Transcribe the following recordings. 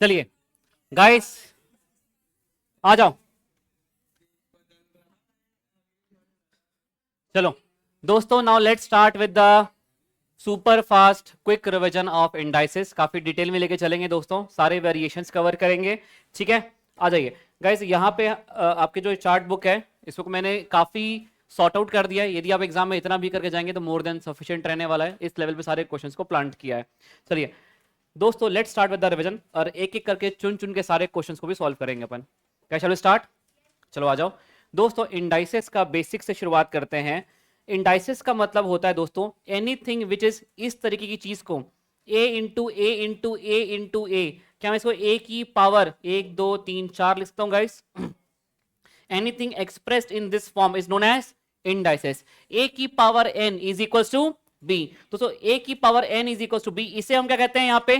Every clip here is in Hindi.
चलिए गाइस आ जाओ। चलो दोस्तों, now let's start with the super fast quick revision of indices. काफी डिटेल में लेके चलेंगे दोस्तों, सारे वेरिएशंस कवर करेंगे। ठीक है, आ जाइए गाइस। यहाँ पे आपके जो चार्ट बुक है, इसको मैंने काफी सॉर्ट आउट कर दिया है। यदि आप एग्जाम में इतना भी करके जाएंगे तो मोर देन सफिशिएंट रहने वाला है। इस लेवल पे सारे क्वेश्चंस को प्लांट किया है। चलिए दोस्तों, let's start with the revision, और एक एक करके चुन चुन के सारे क्वेश्चंस को भी सॉल्व करेंगे अपन। क्या, चलो स्टार्ट। चलो आ जाओ दोस्तों, इंडाइसेस का बेसिक से शुरुआत करते हैं। इंडाइसेस का मतलब होता है दोस्तों एनीथिंग विच इज, इस तरीके की चीज को ए इंटू ए इंटू ए इंटू ए। क्या मैं इसको ए की पावर 1 2 3 4 लिख सकता हूं guys? Anything expressed in this form is known as indices. A की power n is equals to B. दोस्तों ए की power n is equals to B, इसे हम क्या कहते हैं यहाँ पे?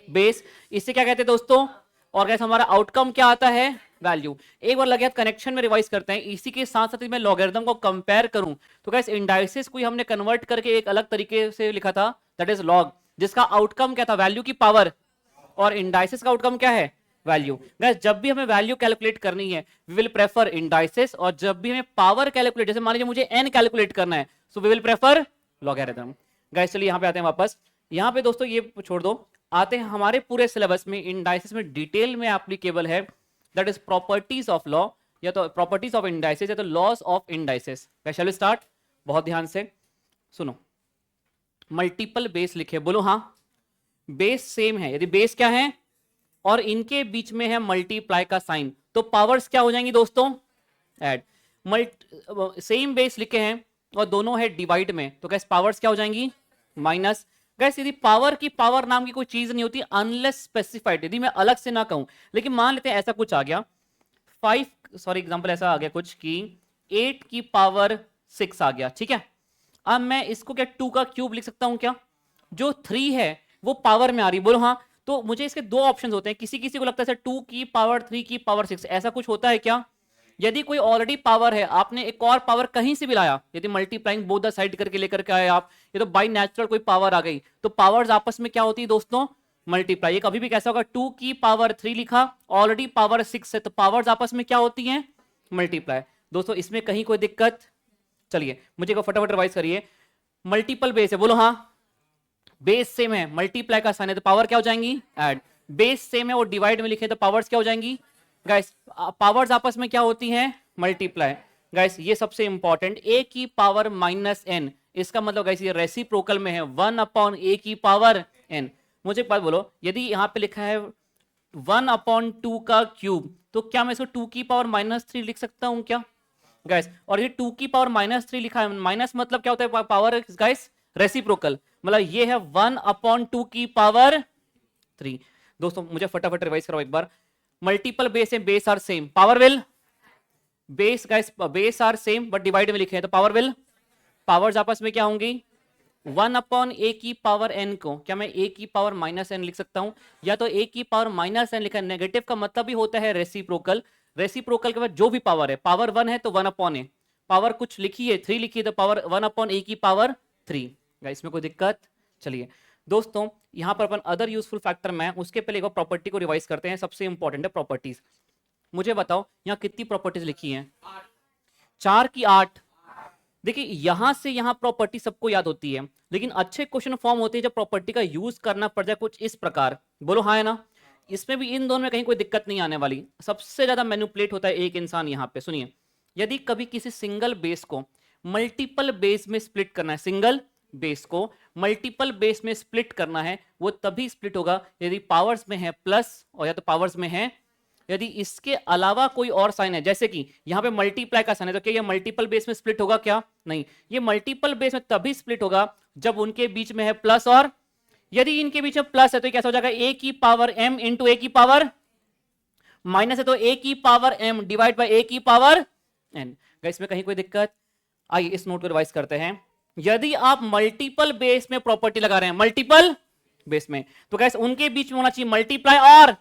बेस। इसे क्या कहते हैं दोस्तों? और गैस हमारा आउटकम क्या आता है? वैल्यू। एक बार लगे कनेक्शन में रिवाइज करते हैं। इसी के साथ साथ मैं लॉगरिथम को कंपेयर करूं तो गैस इंडाइसेस को हमने कन्वर्ट करके एक अलग तरीके से लिखा था, दैट इज लॉग, जिसका आउटकम क्या था? वैल्यू की पावर। और इंडाइसेस का आउटकम क्या है? वैल्यू। गैस जब भी हमें वैल्यू कैलकुलेट करनी है वी विल प्रेफर इंडाइसेस, और जब भी हमें पावर कैलकुलेट, जैसे मान लीजिए मुझे n कैलकुलेट करना है, so we will prefer logarithm. Guys चलिए यहाँ पे आते हैं वापस। यहाँ पे दोस्तों ये छोड़ दो, आते हैं हमारे पूरे सिलेबस में इंडाइसेस में डिटेल में एप्लीकेबल है, that is properties of law, या तो प्रॉपर्टीज ऑफ इंडाइसेस या तो laws of indices. Shall we start? बहुत ध्यान से सुनो। मल्टीपल बेस लिखे, बोलो हाँ। बेस सेम है, यदि बेस क्या है और इनके बीच में है मल्टीप्लाई का साइन, तो पावर्स क्या हो जाएंगी दोस्तों? ऐड। सेम बेस लिखे हैं और दोनों है डिवाइड में, तो गैस पावर्स क्या हो जाएंगी? माइनस। गैस यदि पावर की पावर नाम की कोई चीज नहीं होती अनलेस स्पेसिफाइड, यदि मैं अलग से ना कहूं। लेकिन मान लेते हैं ऐसा कुछ आ गया एग्जांपल ऐसा आ गया कुछ कि 8 की पावर 6 आ गया, ठीक है। अब मैं इसको क्या 2 का क्यूब लिख सकता हूं क्या? जो 3 है वो पावर में आ रही, बोलो हाँ। तो मुझे इसके दो ऑप्शन होते हैं, किसी किसी को लगता है 2 की पावर 3 की पावर 6, ऐसा कुछ होता है क्या? यदि कोई ऑलरेडी पावर है, आपने एक और पावर कहीं से भी लाया, यदि मल्टीप्लाइंग बोथ द साइड करके लेकर के आए आप, ये तो बाई नेचुरल कोई पावर आ गई, तो पावर्स आपस में क्या होती है दोस्तों? मल्टीप्लाई। ये कभी भी कैसा होगा? 2 की पावर 3 लिखा, ऑलरेडी पावर 6 है, तो पावर्स आपस में क्या होती हैं? मल्टीप्लाई। दोस्तों इसमें कहीं कोई दिक्कत? चलिए मुझे को फटाफट रिवाइज करिए। मल्टीपल बेस है, बोलो हाँ। बेस सेम है, मल्टीप्लाई का साइन है, तो पावर क्या हो जाएंगी? ऐड। बेस सेम है और डिवाइड में लिखे तो पावर्स क्या हो जाएंगी? गाइस पावर्स आपस में क्या होती हैं? मल्टीप्लाई। गाइस ये सबसे इंपॉर्टेंट, ए की पावर माइनस एन, इसका मतलब गाइस ये रेसिप्रोकल में है 1 अपॉन ए की पावर एन। मुझे एक बात बोलो, यदि यहाँ पे लिखा है 1 अपॉन 2 का क्यूब, तो क्या मैं इसको 2 की पावर -3 लिख सकता हूँ क्या गाइस? और ये 2 की पावर -3 लिखा है, माइनस मतलब क्या होता है? पावर गाइस रेसिप्रोकल, मतलब ये है 1 अपॉन 2 की पावर 3। दोस्तों मुझे फटाफट रिवाइज करो एक बार। मल्टीपल बेस है, base are same, power will base guys, base are same but divide में लिखे हैं, तो पावर विल, पावर्स आपस में क्या होंगी? 1 अपॉन ए की पावर एन को क्या मैं ए की पावर -n लिख सकता हूं? या तो ए की पावर -n लिखा है, नेगेटिव का मतलब भी होता है रेसिप्रोकल। रेसिप्रोकल के बाद जो भी पावर है, पावर 1 है तो 1 अपॉन ए, पावर कुछ लिखी है 3 लिखी है तो पावर 1 अपॉन ए की पावर 3। गाइस इसमें कोई दिक्कत? चलिए दोस्तों, यहां पर अपन अदर यूजफुल फैक्टर में उसके पहले एक प्रॉपर्टी को रिवाइज करते हैं, सबसे इंपॉर्टेंट है प्रॉपर्टीज। मुझे बताओ यहाँ कितनी प्रॉपर्टीज लिखी हैं? 4 की 8। देखिए यहां से यहां प्रॉपर्टी सबको याद होती है, लेकिन अच्छे क्वेश्चन फॉर्म होते हैं जब प्रॉपर्टी का यूज करना पड़ जाए कुछ इस प्रकार, बोलो हाँ है ना। इसमें भी इन दोनों में कहीं कोई दिक्कत नहीं आने वाली। सबसे ज्यादा मैनिपुलेट होता है एक इंसान यहाँ पे, सुनिए। यदि कभी किसी सिंगल बेस को मल्टीपल बेस में स्प्लिट करना है, सिंगल बेस को मल्टीपल बेस में स्प्लिट करना है, वो तभी स्प्लिट होगा यदि पावर्स में है प्लस और या तो पावर्स में है, यदि इसके अलावा कोई और साइन है, जैसे कि यहां पे मल्टीप्लाई का साइन है, तो क्या ये मल्टीपल बेस में स्प्लिट होगा क्या? नहीं, ये मल्टीपल बेस में तभी स्प्लिट होगा जब उनके बीच में है प्लस, और यदि इनके बीच में प्लस है तो कैसा हो जाएगा? ए की पावर m इंटू ए की पावर माइनस है तो ए की पावर m डिवाइड बाई ए की पावर n। इसमें कहीं कोई दिक्कत? आइए इस नोट को रिवाइज करते हैं। यदि आप मल्टीपल बेस में प्रॉपर्टी लगा रहे हैं, मल्टीपल बेस में, तो गैस उनके बीच में होना चाहिए मल्टीप्लाई और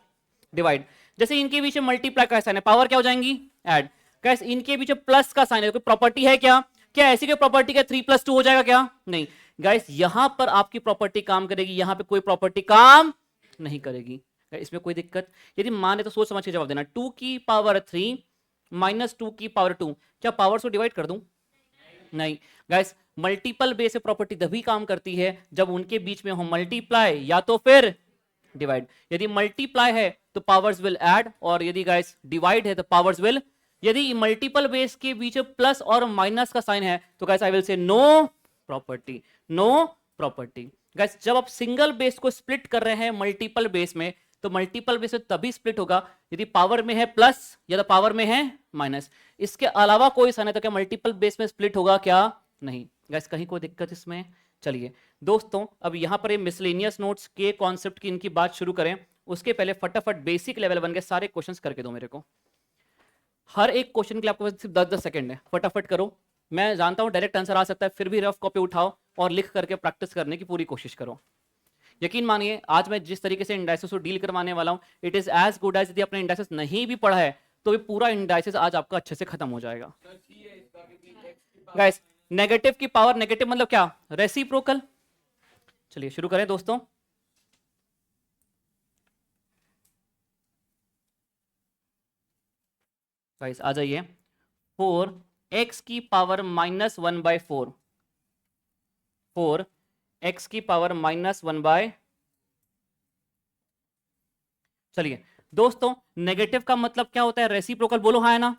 डिवाइड। जैसे इनके बीच में मल्टीप्लाई का साइन है, पावर क्या हो जाएंगी? ऐड। गैस इनके बीच में प्लस का साइन है, कोई प्रॉपर्टी है क्या? क्या ऐसी कोई प्रॉपर्टी क्या 3 + 2 हो जाएगा क्या? नहीं। गैस यहां पर आपकी प्रॉपर्टी काम करेगी, यहां पे कोई प्रॉपर्टी काम नहीं करेगी। इसमें कोई दिक्कत? यदि माने तो सोच समझ के जवाब देना। 2 की पावर 3 माइनस 2 की पावर 2, क्या पावर्स को डिवाइड कर दूं? नहीं गाइस, मल्टीपल बेस से प्रॉपर्टी तभी काम करती है जब उनके बीच में हो मल्टीप्लाई या तो फिर डिवाइड। यदि मल्टीप्लाई है तो पावर्स विल ऐड, और यदि गाइस डिवाइड है तो पावर्स विल। यदि मल्टीपल बेस के बीच प्लस और माइनस का साइन है तो guys I will say no property, no property. Guys जब आप सिंगल बेस को स्प्लिट कर रहे हैं मल्टीपल बेस में, तो मल्टीपल बेस में तभी स्प्लिट होगा यदि पावर में है प्लस या तो पावर में है माइनस। इसके अलावा कोई साइन है तो क्या मल्टीपल बेस में स्प्लिट होगा? क्या नहीं। गाइस कहीं कोई दिक्कत इसमें? चलिए दोस्तों, अब यहां पर मिसलेनियस नोट्स के कॉन्सेप्ट की इनकी बात शुरू करें, उसके पहले फटाफट बेसिक लेवल 1 के सारे क्वेश्चंस करके दो मेरे को। हर एक क्वेश्चन के लिए आपको सिर्फ 10-10 सेकंड है, फटाफट करो। मैं जानता हूं डायरेक्ट आंसर आ सकता है, फिर भी रफ कॉपी उठाओ और लिख करके प्रैक्टिस करने की पूरी कोशिश करो। यकीन मानिए आज मैं जिस तरीके से इंडाइसिस को डील करवाने वाला हूं, it is as good as यदि आपने इंडाइसिस नहीं भी पढ़ा है तो भी पूरा इंडाइसिस आज आपका अच्छे से खत्म हो जाएगा। गाइस नेगेटिव की पावर, नेगेटिव मतलब क्या? रेसिप्रोकल। चलिए शुरू करें दोस्तों। गाइस आ जाइए। 4x की पावर -1/4, 4x की पावर -1/। चलिए दोस्तों, नेगेटिव का मतलब क्या होता है? रेसिप्रोकल। बोलो हाँ है ना?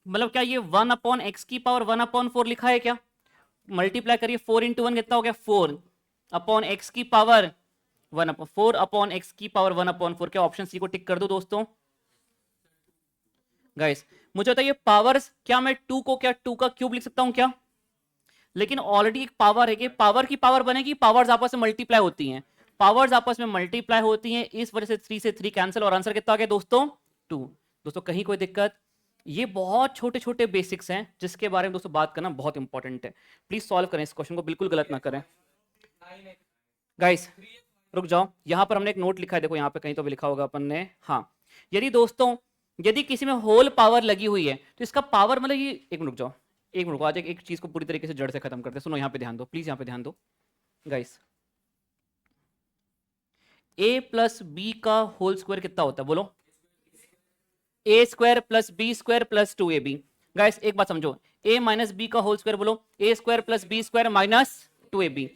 मतलब क्या ये 1/x की पावर 1/4 लिखा है क्या? मल्टीप्लाई करिए, 4 × 1 कितना हो गया? 4/x की पावर 4/x की पावर 1/4। क्या ऑप्शन सी को टिक कर दो दोस्तों? गाइस मुझे बताइए पावर्स, क्या मैं 2 को क्या 2 का क्यूब लिख सकता हूं क्या? लेकिन ऑलरेडी एक पावर है कि पावर की पावर बनेगी, पावर्स आपस में मल्टीप्लाई होती हैं, पावर्स आपस में मल्टीप्लाई होती हैं, इस वजह से 3 से 3 कैंसिल और आंसर कितना आ गया दोस्तों? 2। दोस्तों कहीं कोई दिक्कत? ये बहुत छोटे छोटे बेसिक्स हैं जिसके बारे में दोस्तों बात करना बहुत इंपॉर्टेंट है। प्लीज सॉल्व करें इस क्वेश्चन को, बिल्कुल गलत ना करें। गाइस रुक जाओ, यहां पर हमने एक नोट लिखा है, देखो यहां पे कहीं तो भी लिखा होगा अपन ने। हाँ, यदि दोस्तों यदि किसी में होल पावर लगी हुई है तो इसका पावर मतलब ये, एक मिनट रुक जाओ, एक मिनट, आज एक चीज को पूरी तरीके से जड़ से खत्म करते हैं। सुनो यहाँ पे ध्यान दो प्लीज, यहाँ पे ध्यान दो गाइस। a प्लस बी का होल स्क्वायर कितना होता है? बोलो। a square plus B square plus 2ab। Guys एक बात समझो, a माइनस बी का होल स्क्वायर बोलो, a square plus B square minus 2ab।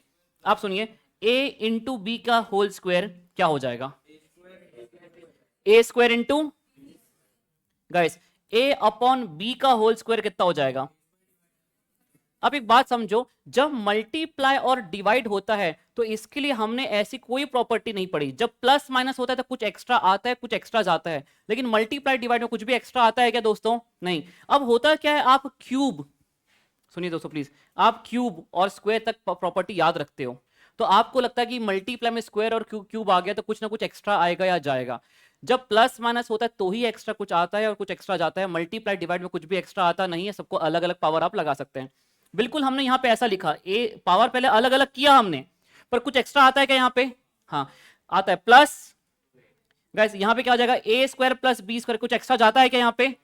आप सुनिए, a इंटू बी का होल स्क्वायर क्या हो जाएगा? a square into, guys a upon b का होल स्क्वायर कितना हो जाएगा? अब एक बात समझो, जब मल्टीप्लाई और डिवाइड होता है तो इसके लिए हमने ऐसी कोई प्रॉपर्टी नहीं पढ़ी। जब प्लस माइनस होता है तो कुछ एक्स्ट्रा आता है, कुछ एक्स्ट्रा जाता है, लेकिन मल्टीप्लाई डिवाइड में कुछ भी एक्स्ट्रा आता है क्या दोस्तों? नहीं। अब होता क्या है, आप क्यूब, सुनिए दोस्तों प्लीज, आप क्यूब और स्क्वायर तक प्रॉपर्टी याद रखते हो तो आपको लगता है कि मल्टीप्लाई में स्क्वायर और क्यूब आ गया तो कुछ ना कुछ एक्स्ट्रा आएगा या जाएगा। जब प्लस माइनस होता है तो ही एक्स्ट्रा कुछ आता है और कुछ एक्स्ट्रा जाता है। मल्टीप्लाई डिवाइड में कुछ भी एक्स्ट्रा आता नहीं है, सबको अलग अलग पावर आप लगा सकते हैं। बिल्कुल हमने यहाँ पे ऐसा लिखा, ए पावर पहले अलग अलग किया हमने, पर कुछ एक्स्ट्रा आता है क्या यहाँ पे? हाँ आता है, प्लस। गाइस यहाँ पे क्या हो जाएगा? ए स्क्वायर प्लस बी स्क्वायर, कुछ एक्स्ट्रा जाता है क्या यहाँ पे?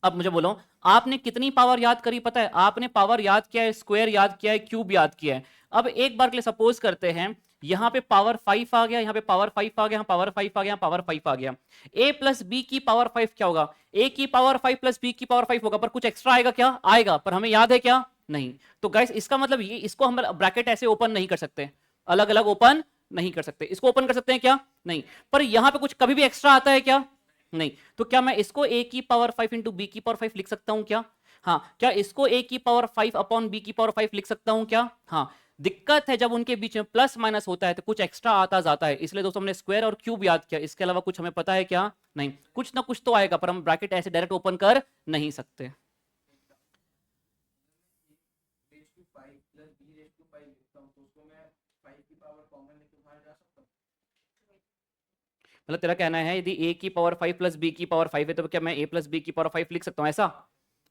अब मुझे बोलो, आपने कितनी पावर याद करी पता है? आपने पावर याद किया है, स्क्वायर याद किया है, क्यूब याद किया है। अब एक बार के लिए सपोज करते हैं यहाँ पे पावर 5 आ गया, यहाँ पे पावर 5 आ गया, यहाँ पावर 5 आ गया, यहाँ पावर 5 आ गया। a प्लस बी की पावर 5 क्या होगा? a की पावर 5 प्लस b की पावर 5 होगा, पर कुछ एक्स्ट्रा आएगा क्या? आएगा, पर हमें याद है क्या? नहीं। तो गाइस इसका मतलब ये, इसको हम ब्रैकेट ऐसे ओपन नहीं कर सकते, अलग अलग ओपन नहीं कर सकते। इसको ओपन कर सकते हैं क्या? नहीं। पर यहां पे कुछ कभी भी एक्स्ट्रा आता है क्या? नहीं। तो क्या मैं इसको a की पावर 5 इंटू बी की पावर 5 लिख सकता हूं क्या? हाँ। क्या इसको a की पावर 5 अपॉन b की पावर 5 लिख सकता हूं क्या? हाँ। दिक्कत है जब उनके बीच में प्लस माइनस होता है तो कुछ एक्स्ट्रा आता जाता है, इसलिए दोस्तों हमने स्क्वायर और क्यूब याद किया। इसके अलावा कुछ हमें पता है क्या? नहीं। कुछ ना कुछ तो आएगा, पर हम ब्रैकेट ऐसे डायरेक्ट ओपन कर नहीं सकते। मतलब तेरा कहना है यदि a की पावर 5 प्लस b की पावर 5 है तो क्या मैं a प्लस b की पावर 5 लिख सकता हूं? ऐसा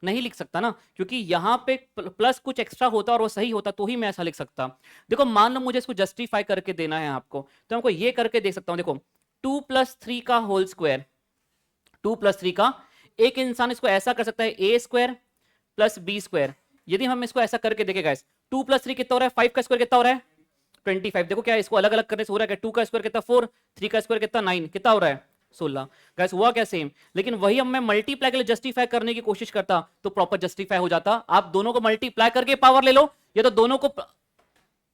नहीं लिख सकता ना, क्योंकि यहां पे प्लस कुछ एक्स्ट्रा होता और वो सही होता तो ही मैं ऐसा लिख सकता। देखो मान लो मुझे इसको जस्टिफाई करके देना है आपको, तो हमको ये करके देख सकता हूं। देखो 2 + 3 का होल स्क्वायर, 2 + 3 का, एक इंसान इसको ऐसा कर सकता है a square plus B square. यदि हम इसको ऐसा करके देखें गाइस, 2 + 3 कितना हो रहा है? 5 का स्क्वायर कितना हो रहा है? 25। देखो क्या है, इसको अलग अलग करने से हो रहा है, 2 का स्क्वायर कितना 4, 3 का स्क्वायर कितना 9, कितना हो रहा है 16। गाइस हुआ क्या सेम, लेकिन वही अब मैं मल्टीप्लाई के लिए जस्टिफाई करने की कोशिश करता तो प्रॉपर जस्टिफाई हो जाता। आप दोनों को मल्टीप्लाई करके पावर ले लो, या तो दोनों को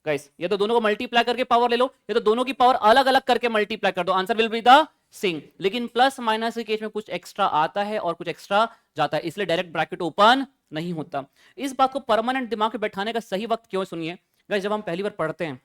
गाइस ये तो दोनों को मल्टीप्लाई करके पावर ले लो, ये तो दोनों की पावर अलग अलग करके मल्टीप्लाई कर दो, answer will be the same. लेकिन प्लस माइनस के केस में कुछ एक्स्ट्रा आता है और कुछ एक्स्ट्रा जाता है, इसलिए डायरेक्ट ब्रैकेट ओपन नहीं होता। इस बात को परमानेंट दिमाग में बैठाने का सही वक्त क्यों सुनिए गाइस, जब हम पहली बार पढ़ते हैं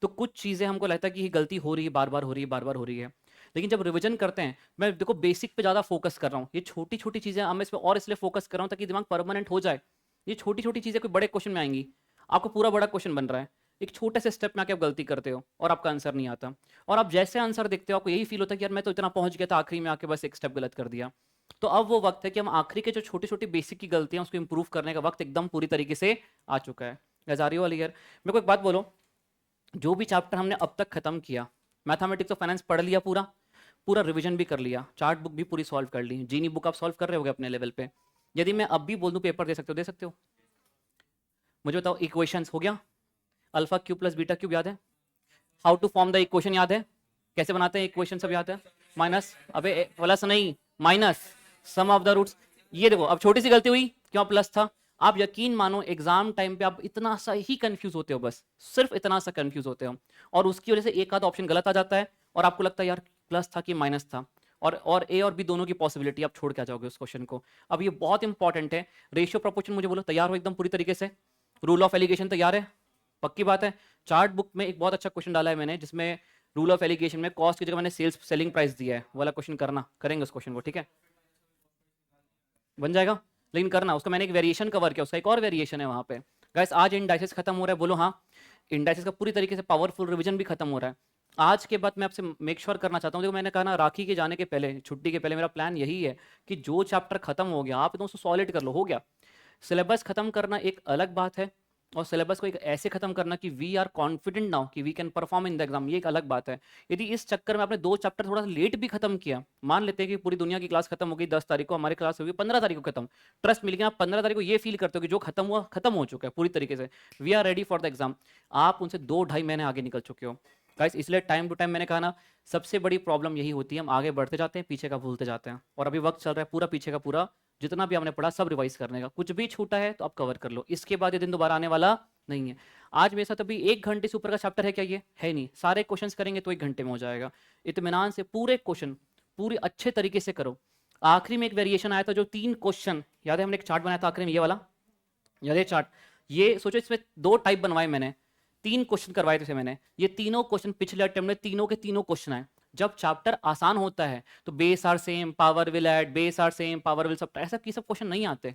तो कुछ चीजें हमको लगता है कि ये गलती हो रही है, बार बार हो रही है, बार बार हो रही है, लेकिन जब रिवीजन करते हैं, मैं देखो बेसिक पे ज्यादा फोकस कर रहा हूँ, ये छोटी छोटी चीजें मैं इस पे और इसलिए फोकस कर रहा हूँ ताकि दिमाग परमानेंट हो जाए। ये छोटी छोटी चीजें कोई बड़े क्वेश्चन में आएंगी, आपको पूरा बड़ा क्वेश्चन बन रहा है, एक छोटे से स्टेप में आके आप गलती करते हो और आपका आंसर नहीं आता, और आप जैसे आंसर देखते हो आपको यही फील होता है कि यार मैं तो इतना पहुंच गया था, आखिरी में आके बस एक स्टेप गलत कर दिया। तो अब वो वक्त है कि हम आखिरी के जो छोटी छोटी बेसिक की गलतियां उसको इंप्रूव करने का वक्त एकदम पूरी तरीके से आ चुका है। गजारी वाली यार मेरे को एक बात बोलो, जो भी चैप्टर हमने अब तक खत्म किया, मैथमेटिक्स ऑफ फाइनेंस पढ़ लिया पूरा, पूरा रिवीजन भी कर लिया, चार्ट बुक भी पूरी सॉल्व कर ली, जीनी बुक आप सॉल्व कर रहे होगे अपने लेवल पे, यदि मैं अब भी बोल दूं पेपर दे सकते हो, दे सकते हो? मुझे बताओ, इक्वेशंस हो गया, alpha cube plus beta cube याद है, how to form the equation याद है, कैसे बनाते हैं इक्वेशन सब याद है, माइनस अबे प्लस नहीं minus sum of the roots. ये देखो अब छोटी सी गलती हुई, क्यों प्लस था, आप यकीन मानो एग्जाम टाइम पे आप इतना सा ही कंफ्यूज होते हो, बस सिर्फ इतना सा कंफ्यूज होते हो, और उसकी वजह से एक आधा ऑप्शन गलत आ जाता है और आपको लगता है यार प्लस था कि माइनस था, और ए और बी दोनों की पॉसिबिलिटी आप छोड़ के आ जाओगे उस क्वेश्चन को। अब ये बहुत इंपॉर्टेंट है, रेशियो प्रोपोर्शन मुझे बोलो, तैयार हो एकदम पूरी तरीके से, रूल ऑफ एलिगेशन तैयार है, पक्की बात है। चार्ट बुक में एक बहुत अच्छा क्वेश्चन डाला है मैंने, जिसमें रूल ऑफ एलिगेशन में कॉस्ट की जगह मैंने सेल्स सेलिंग प्राइस दिया है, वाला क्वेश्चन करना, करेंगे उस क्वेश्चन को, ठीक है बन जाएगा, लेकिन करना उसका मैंने एक वेरिएशन कवर किया, उसका एक और वेरिएशन है वहां पे। गाइस आज इंडाइसेस खत्म हो रहा है, बोलो हाँ, इंडाइसेस का पूरी तरीके से पावरफुल रिवीजन भी खत्म हो रहा है। आज के बाद मैं आपसे मेक श्योर करना चाहता हूँ, देखो मैंने कहा ना राखी के जाने के पहले, छुट्टी के पहले मेरा प्लान यही है कि जो चैप्टर खत्म हो गया आप एकदम उसको सॉलिड कर लो, हो गया। सिलेबस खत्म करना एक अलग बात है, और सिलेबस को एक ऐसे खत्म करना कि वी आर कॉन्फिडेंट नाउ कि we can perform in the exam, ये एक अलग बात है। यदि इस चक्कर में आपने 2 चैप्टर थोड़ा सा लेट भी खत्म किया, मान लेते हैं कि पूरी दुनिया की क्लास खत्म हो गई 10 तारीख को, हमारी क्लास होगी 15 तारीख को खत्म, ट्रस्ट मिल गया, आप 15 तारीख को ये फील करते हो कि जो खत्म हुआ खत्म हो चुका है पूरी तरीके से, we are ready for the exam, आप उनसे 2-2.5 महीने आगे निकल चुके हो गाइस। इसलिए टाइम टू टाइम मैंने कहा ना, सबसे बड़ी प्रॉब्लम यही होती है, हम आगे बढ़ते जाते हैं पीछे का भूलते जाते हैं, और अभी वक्त चल रहा है पूरा पीछे का पूरा, जितना भी हमने पढ़ा सब रिवाइज करने का, कुछ भी छूटा है तो आप कवर कर लो, इसके बाद ये दिन दोबारा आने वाला नहीं है। आज मेरे साथ अभी 1 घंटे से ऊपर का चैप्टर है क्या, ये है नहीं, सारे क्वेश्चंस करेंगे तो 1 घंटे में हो जाएगा, इत्मीनान से पूरे क्वेश्चन पूरे अच्छे तरीके से करो। आखिरी में एक वेरिएशन आया था, जो 3 क्वेश्चन याद है, हमने एक चार्ट बनाया था आखिरी में, ये वाला याद है चार्ट, ये सोचो इसमें 2 टाइप बनवाए मैंने, 3 क्वेश्चन करवाए थे मैंने, ये तीनों क्वेश्चन पिछले अटेम्प्ट में तीनों के तीनों क्वेश्चन आए। जब चैप्टर आसान होता है तो base are same, power will add, base are same, power will sub, ऐसा की सब क्वेश्चन नहीं आते,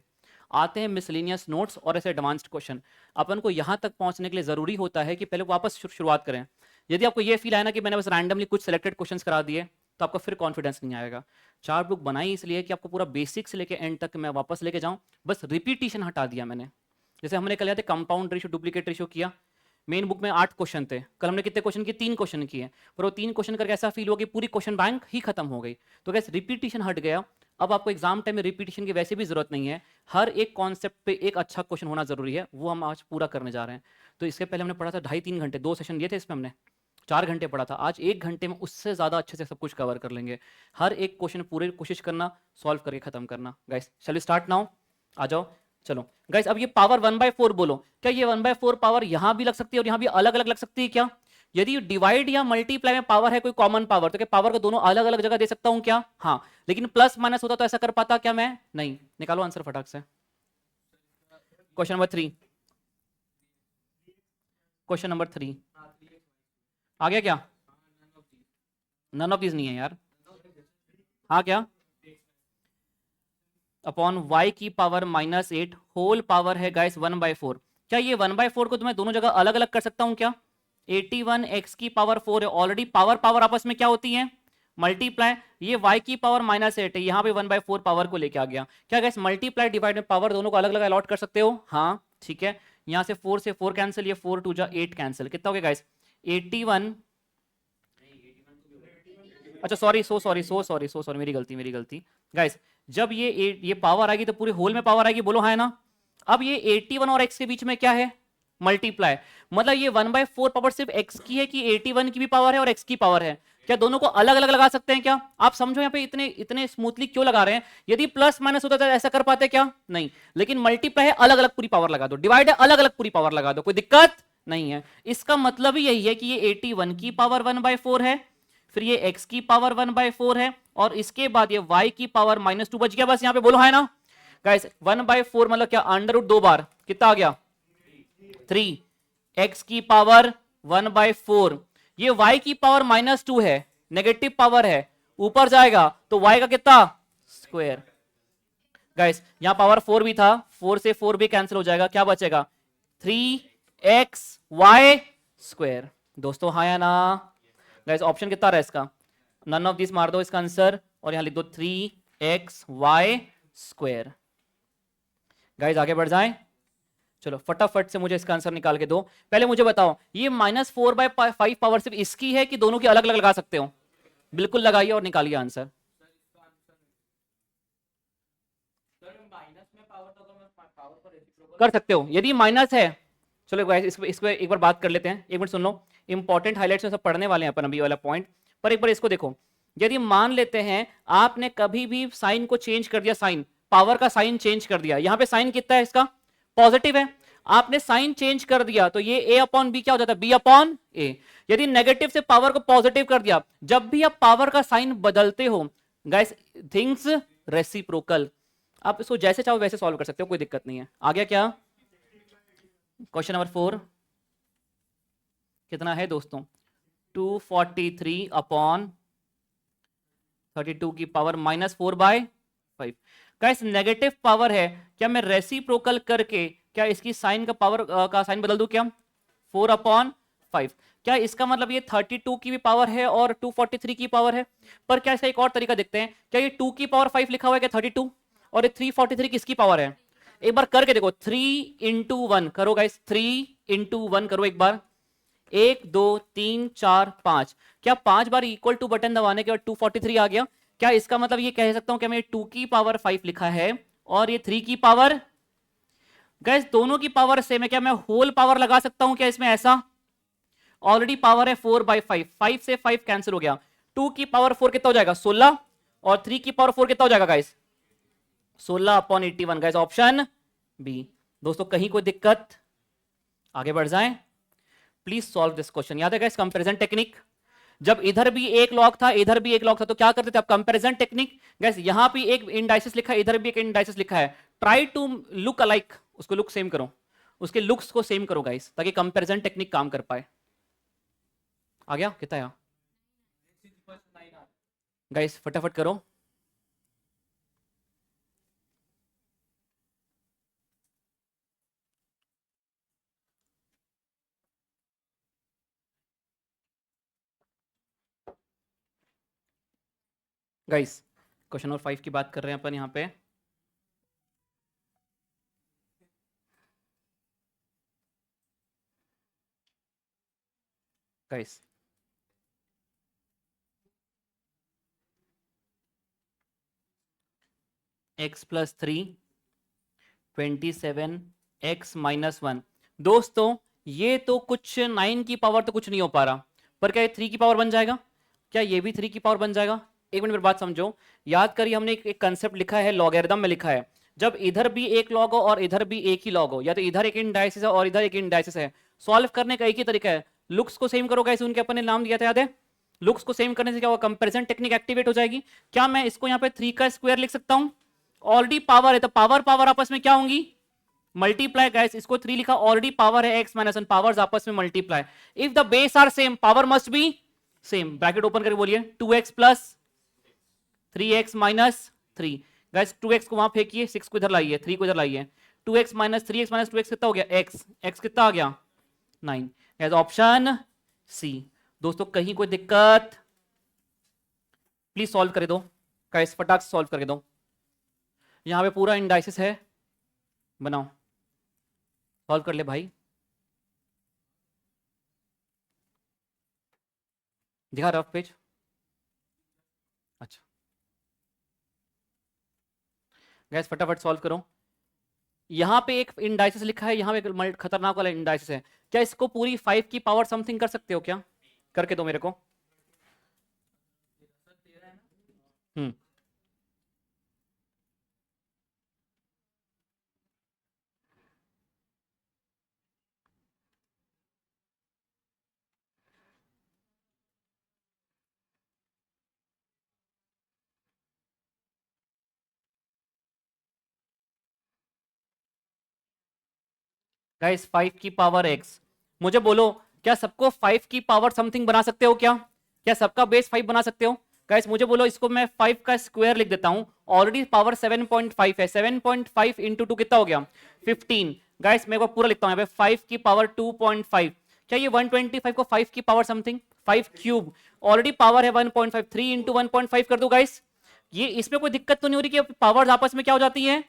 आते हैं मिसलेनियस नोट्स और ऐसे एडवांस्ड क्वेश्चन। अपन को यहाँ तक पहुंचने के लिए जरूरी होता है कि पहले वापस शुरुआत करें। यदि आपको ये फील आया ना कि मैंने बस रैंडमली कुछ सिलेक्टेड क्वेश्चंस करा दिए, तो आपका फिर कॉन्फिडेंस नहीं आएगा। चार्ट बुक बनाई इसलिए कि आपको पूरा बेसिक से लेके एंड तक मैं वापस लेके जाऊं, बस रिपीटिशन हटा दिया मैंने। जैसे हमने कल याद है कंपाउंड रेशियो डुप्लीकेट रेशियो किया, मेन बुक में 8 क्वेश्चन थे, कल हमने कितने क्वेश्चन किए, 3 क्वेश्चन किए, पर वो 3 क्वेश्चन करके ऐसा फील हो कि पूरी क्वेश्चन बैंक ही खत्म हो गई। तो गैस रिपीटिशन हट गया, अब आपको एग्जाम टाइम में रिपीटिशन की वैसे भी जरूरत नहीं है, हर एक कॉन्सेप्ट पे एक अच्छा क्वेश्चन होना जरूरी है, वो हम आज पूरा करने जा रहे हैं। तो इसके पहले हमने पढ़ा था 2.5-3 घंटे, 2 सेशन लिए थे इसमें, हमने 4 घंटे पढ़ा था, आज 1 घंटे में उससे ज्यादा अच्छे से सब कुछ कवर कर लेंगे। हर एक क्वेश्चन पूरी कोशिश करना सॉल्व करके खत्म करना। Guys shall we start now, आ जाओ चलो गाइस। अब ये पावर 1/4 बोलो, क्या ये 1/4 पावर यहां भी लग सकती है और यहां भी अलग अलग लग सकती है क्या? यदि डिवाइड या मल्टीप्लाई में पावर है कोई कॉमन पावर, तो क्या पावर को दोनों अलग अलग जगह दे सकता हूं क्या? हाँ, लेकिन प्लस माइनस होता तो ऐसा कर पाता क्या मैं? नहीं। निकालो आंसर फटाक से। क्वेश्चन नंबर 3, क्वेश्चन नंबर 3 आ गया क्या? नन ऑफ दीज नहीं है यार। हाँ क्या? अपॉन y की पावर -8 होल पावर है गाइस 1/4। क्या ये 1/4 को तुम्हें दोनों जगह अलग अलग कर सकता हूं क्या? 81x की पावर 4 है, ऑलरेडी पावर पावर आपस में क्या होती है? मल्टीप्लाई। ये y की पावर -8 है, यहां पे 1/4 पावर को लेके आ गया। क्या गाइस मल्टीप्लाई डिवाइड में पावर दोनों को अलग अलग अलॉट कर सकते हो? हाँ ठीक है। यहां से 4 से 4 कैंसिल, ये 4 2 जा 8 कैंसिल, कितना हो गया गाइस? 81। अच्छा सॉरी, सो सॉरी, मेरी गलती गाइस। जब ये पावर आएगी तो पूरे होल में पावर आएगी, बोलो हाँ है ना। अब ये 81 और x के बीच में क्या है? मल्टीप्लाई, मतलब ये 1/4 पावर सिर्फ x की है कि 81 की भी पावर है और x की पावर है? क्या दोनों को अलग अलग लगा सकते हैं क्या? आप समझो यहाँ पे इतने इतने स्मूथली क्यों लगा रहे हैं? यदि प्लस माइनस होता तो ऐसा कर पाते क्या? नहीं, लेकिन मल्टीप्लाई है, अलग अलग पूरी पावर लगा दो, डिवाइड है, अलग अलग पूरी पावर लगा दो, कोई दिक्कत नहीं है। इसका मतलब ही यही है कि ये 81 की पावर 1/4 है, फिर ये x की पावर 1/4 है, और इसके बाद ये y की पावर -2 बच गया। बस यहाँ पे बोलो है ना गाइस, 1/4 मतलब क्या? अंडर रूट 2 बार कितना आ गया? 3, x की पावर 1/4, ये y की पावर -2 है, नेगेटिव पावर है, ऊपर जाएगा तो y का कितना? स्क्वायर। गाइस यहां पावर 4 भी था, 4 से 4 भी कैंसिल हो जाएगा, क्या बचेगा? 3xy square. दोस्तों हाँ या ना? गाइस ऑप्शन कितना रहा इसका? नन ऑफ दिस मार दो इसका आंसर, और यहां लिख दो 3xy स्क्वायर। गाइस आगे बढ़ जाएं, चलो फटाफट से मुझे इसका आंसर निकाल के दो। पहले मुझे बताओ, ये -4/5 पावर सिर्फ इसकी है कि दोनों की अलग अलग लगा सकते हो? बिल्कुल लगाइए और निकालिए आंसर। कर सकते हो यदि माइनस है। चलो गाइस इसको एक बार बात कर लेते हैं, एक मिनट सुन लो, इंपॉर्टेंट हाइलाइट्स में सब पढ़ने वाले हैं अपन अभी वाला पॉइंट, पर एक बार इसको देखो। यदि मान लेते हैं आपने कभी भी साइन को चेंज कर दिया, साइन पावर का साइन चेंज कर दिया, यहां पे साइन कितना है इसका? पॉजिटिव है, आपने साइन चेंज कर दिया तो ये a अपॉन बी क्या हो जाता है? b upon a। यदि नेगेटिव से पावर को पॉजिटिव कर दिया, जब भी आप पावर का साइन बदलते हो गाइस, थिंग्स रेसिप्रोकल, आप इसको जैसे चाहो वैसे सॉल्व कर सकते हो, कोई दिक्कत नहीं है। आ गया क्या? क्वेश्चन नंबर 4 कितना है दोस्तों? 243 अपॉन 32 की पावर -4/5। गाइस नेगेटिव पावर है, क्या मैं रेसिप्रोकल करके क्या इसकी साइन का पावर का साइन बदल दूं क्या? 4/5। क्या इसका मतलब ये 32 की भी पावर है और 243 की पावर है? पर क्या इसका एक और तरीका देखते हैं, क्या ये 2 की पावर 5 लिखा हुआ है क्या 32, और ये 343 किसकी पावर है? एक बार करके देखो, 3 × 1 करो गाइस, 3 × 1 करो एक बार, 1 2 3 4 5, क्या 5 बार इक्वल टू बटन दबाने के बाद 243 आ गया? क्या इसका मतलब ये कह सकता हूं कि मैं 2 की पावर 5 लिखा है और ये 3 की पावर? गैस दोनों की पावर सेम है, क्या मैं होल पावर लगा सकता हूं क्या इसमें? ऐसा ऑलरेडी पावर है 4/5, 5 से 5 कैंसिल हो गया, 2 की पावर 4 कितना हो जाएगा? 16, और 3 की पावर 4 कितना हो जाएगा गाइस? 16/81। Guys option B. दोस्तों कहीं कोई दिक्कत? आगे बढ़ जाएं, प्लीज सॉल्व दिस क्वेश्चन। याद है गाइस कंपैरिजन टेक्निक, जब इधर भी एक लॉग था इधर भी एक लॉग था तो क्या करते थे आप? Comparison technique. गाइस यहां भी एक इंडाइसिस लिखा है, इधर भी एक इंडाइसिस लिखा है, ट्राई टू लुक अलाइक, उसको लुक सेम करो, उसके लुक्स को सेम करो गाइस, ताकि कंपैरिजन टेक्निक काम कर पाए। आ गया कितना है गाइस? फटाफट करो। गाइस क्वेश्चन नंबर 5 की बात कर रहे हैं अपन यहाँ पे। Guys x + 3 27 x - 1। दोस्तों ये तो कुछ 9 की पावर तो कुछ नहीं हो पा रहा, पर क्या ये 3 की पावर बन जाएगा? क्या ये भी 3 की पावर बन जाएगा? एक मिनट मेरी बात समझो, याद करिए हमने एक कंसेप्ट लिखा है, लॉगरिथम में लिखा है, जब इधर भी एक लॉग हो और इधर भी एक ही लॉग हो, या तो इधर एक इंडाइसिस है और इधर एक इंडाइसिस है, सॉल्व करने का एक ही तरीका है, लुक्स को सेम करो गाइस, उनके अपन ने नाम दिया था याद है? लुक्स को सेम करने से क्या होगा? कंपैरिजन टेक्निक एक्टिवेट हो जाएगी। क्या मैं इसको यहाँ पे 3 का स्क्वायर लिख सकता हूँ? ऑलरेडी पावर है तो पावर पावर आपस में क्या होंगी? मल्टीप्लाई। गाइस इसको 3 लिखा, ऑलरेडी पावर है x - 1, पावर्स आपस में multiply. If the base are same power must be same. Bracket open करके बोलिए 2x + 3x - 3। गाइस 2x को वहां फेंकिए, 6 को इधर लाइए, 3 को इधर लाइए, 2x - 3x - 2x कितना हो गया? x कितना आ गया? 9। Guys option C. दोस्तों कहीं कोई दिक्कत? प्लीज सॉल्व कर दो गाइस, फटाक से सॉल्व करके दो। यहां पे पूरा इंडाइसिस है, बनाओ, सॉल्व कर ले भाई। दिखा रफ पेज? अच्छा गैस फटाफट सॉल्व करो। यहाँ पे एक इंडाइसिस लिखा है, यहाँ पे एक खतरनाक वाला इंडाइसिस है। क्या इसको पूरी 5 की पावर समथिंग कर सकते हो क्या? करके दो मेरे को। हम्म। गाइस 5 की पावर x, मुझे बोलो क्या सबको 5 की पावर समथिंग बना सकते हो क्या? क्या सबका बेस 5 बना सकते हो? गाइस मुझे बोलो, इसको मैं 5 का स्क्वायर लिख देता हूं। ऑलरेडी पावर 7.5 है, 7.5 इंटू 2 कितना हो गया? 15। गाइस मैं को पूरा लिखता हूं यहाँ पे, 5 की पावर 2.5। क्या ये 125 को 5 की power something 5 cube, already power है 1.5, 3 इंटू 1.5 कर दो गाइस। ये इसमें कोई दिक्कत तो नहीं हो रही कि पावर्स आपस में क्या हो जाती है?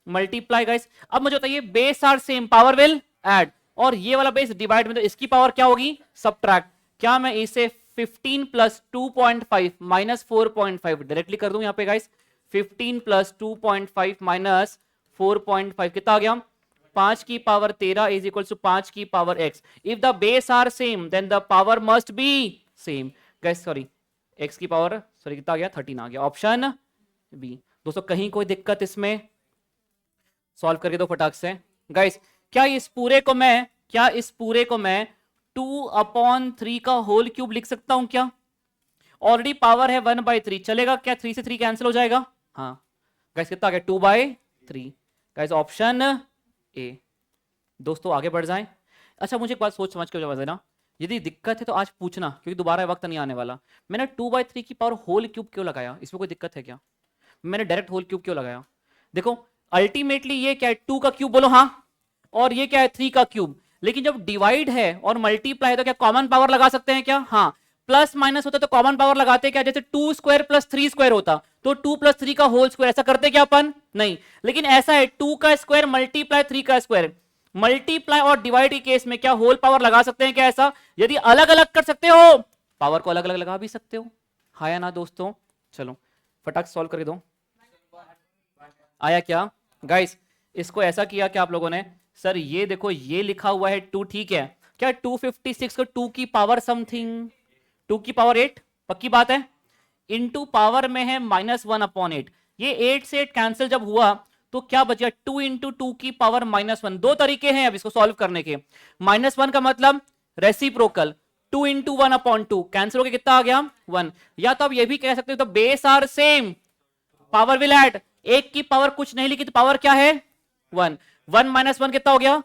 Multiply guys. अब मुझे बताइए, base are same, power will add, और ये वाला बेस डिवाइड में, तो इसकी पावर क्या होगी? सब्ट्रैक्ट। क्या मैं इसे 15 प्लस 2.5 माइनस 4.5 डायरेक्टली कर दूं यहाँ पे गाइस? 15 प्लस 2.5 माइनस 4.5 कितना आ गया? 5 की पावर 13 इज इक्वल टू 5 की power x। If the base are same then the power must be same. Guys sorry, x की पावर सॉरी कितना आ गया? 13 आ गया, ऑप्शन बी। दोस्तों कहीं कोई दिक्कत इसमें? सॉल्व करके दो फटाक से गाइस। क्या इस पूरे को मैं 2/3 का होल क्यूब लिख सकता हूं क्या? ऑलरेडी पावर है 1/3, चलेगा क्या? 3 से 3 कैंसिल हो जाएगा। हाँ गाइस, कितना आ गया? 2/3। Guys option A. दोस्तों आगे बढ़ जाएं। अच्छा मुझे एक बात सोच समझ के जवाब देना, यदि दिक्कत है तो आज पूछना, क्योंकि दोबारा वक्त नहीं आने वाला। मैंने 2/3 की पावर होल क्यूब क्यों लगाया? इसमें कोई दिक्कत है क्या? मैंने डायरेक्ट होल क्यूब क्यों लगाया? देखो अल्टीमेटली ये क्या है? 2 का क्यूब बोलो हाँ, और ये क्या है? 3 का क्यूब। लेकिन जब डिवाइड है और मल्टीप्लाई है तो क्या कॉमन पावर लगा सकते हैं क्या? हाँ। प्लस माइनस होता तो कॉमन पावर लगाते क्या? जैसे 2 स्क्वायर प्लस 3 स्क्वायर होता तो 2 प्लस 3 का होल स्क्वायर, ऐसा करते क्या अपन? नहीं। लेकिन ऐसा है 2 का स्क्वायर मल्टीप्लाई 3 का स्क्वायर। मल्टीप्लाई और डिवाइड के केस में क्या होल पावर लगा सकते हैं क्या? ऐसा यदि अलग अलग कर सकते हो, पावर को अलग अलग लगा भी सकते हो। हाँ या ना दोस्तों? चलो फटाक सॉल्व करके दो। आया क्या गाइस? इसको ऐसा किया क्या आप लोगों ने? सर ये देखो, ये लिखा हुआ है 2, ठीक है। क्या 256 को 2 की पावर समथिंग 2 की पावर 8, पक्की बात है, इनटू पावर में है -1/8। ये 8 से 8 कैंसिल जब हुआ तो क्या बचा? 2 इंटू 2 की पावर -1। दो तरीके हैं अब इसको सॉल्व करने के। -1 का मतलब रेसिप्रोकल, 2 इंटू 1/2 कैंसिल होकर कितना आ गया? 1। या तो आप ये भी कह सकते हो तो base are same, power will add. एक की पावर कुछ नहीं लिखी तो पावर क्या है? 1। 1 माइनस 1 कितना हो गया?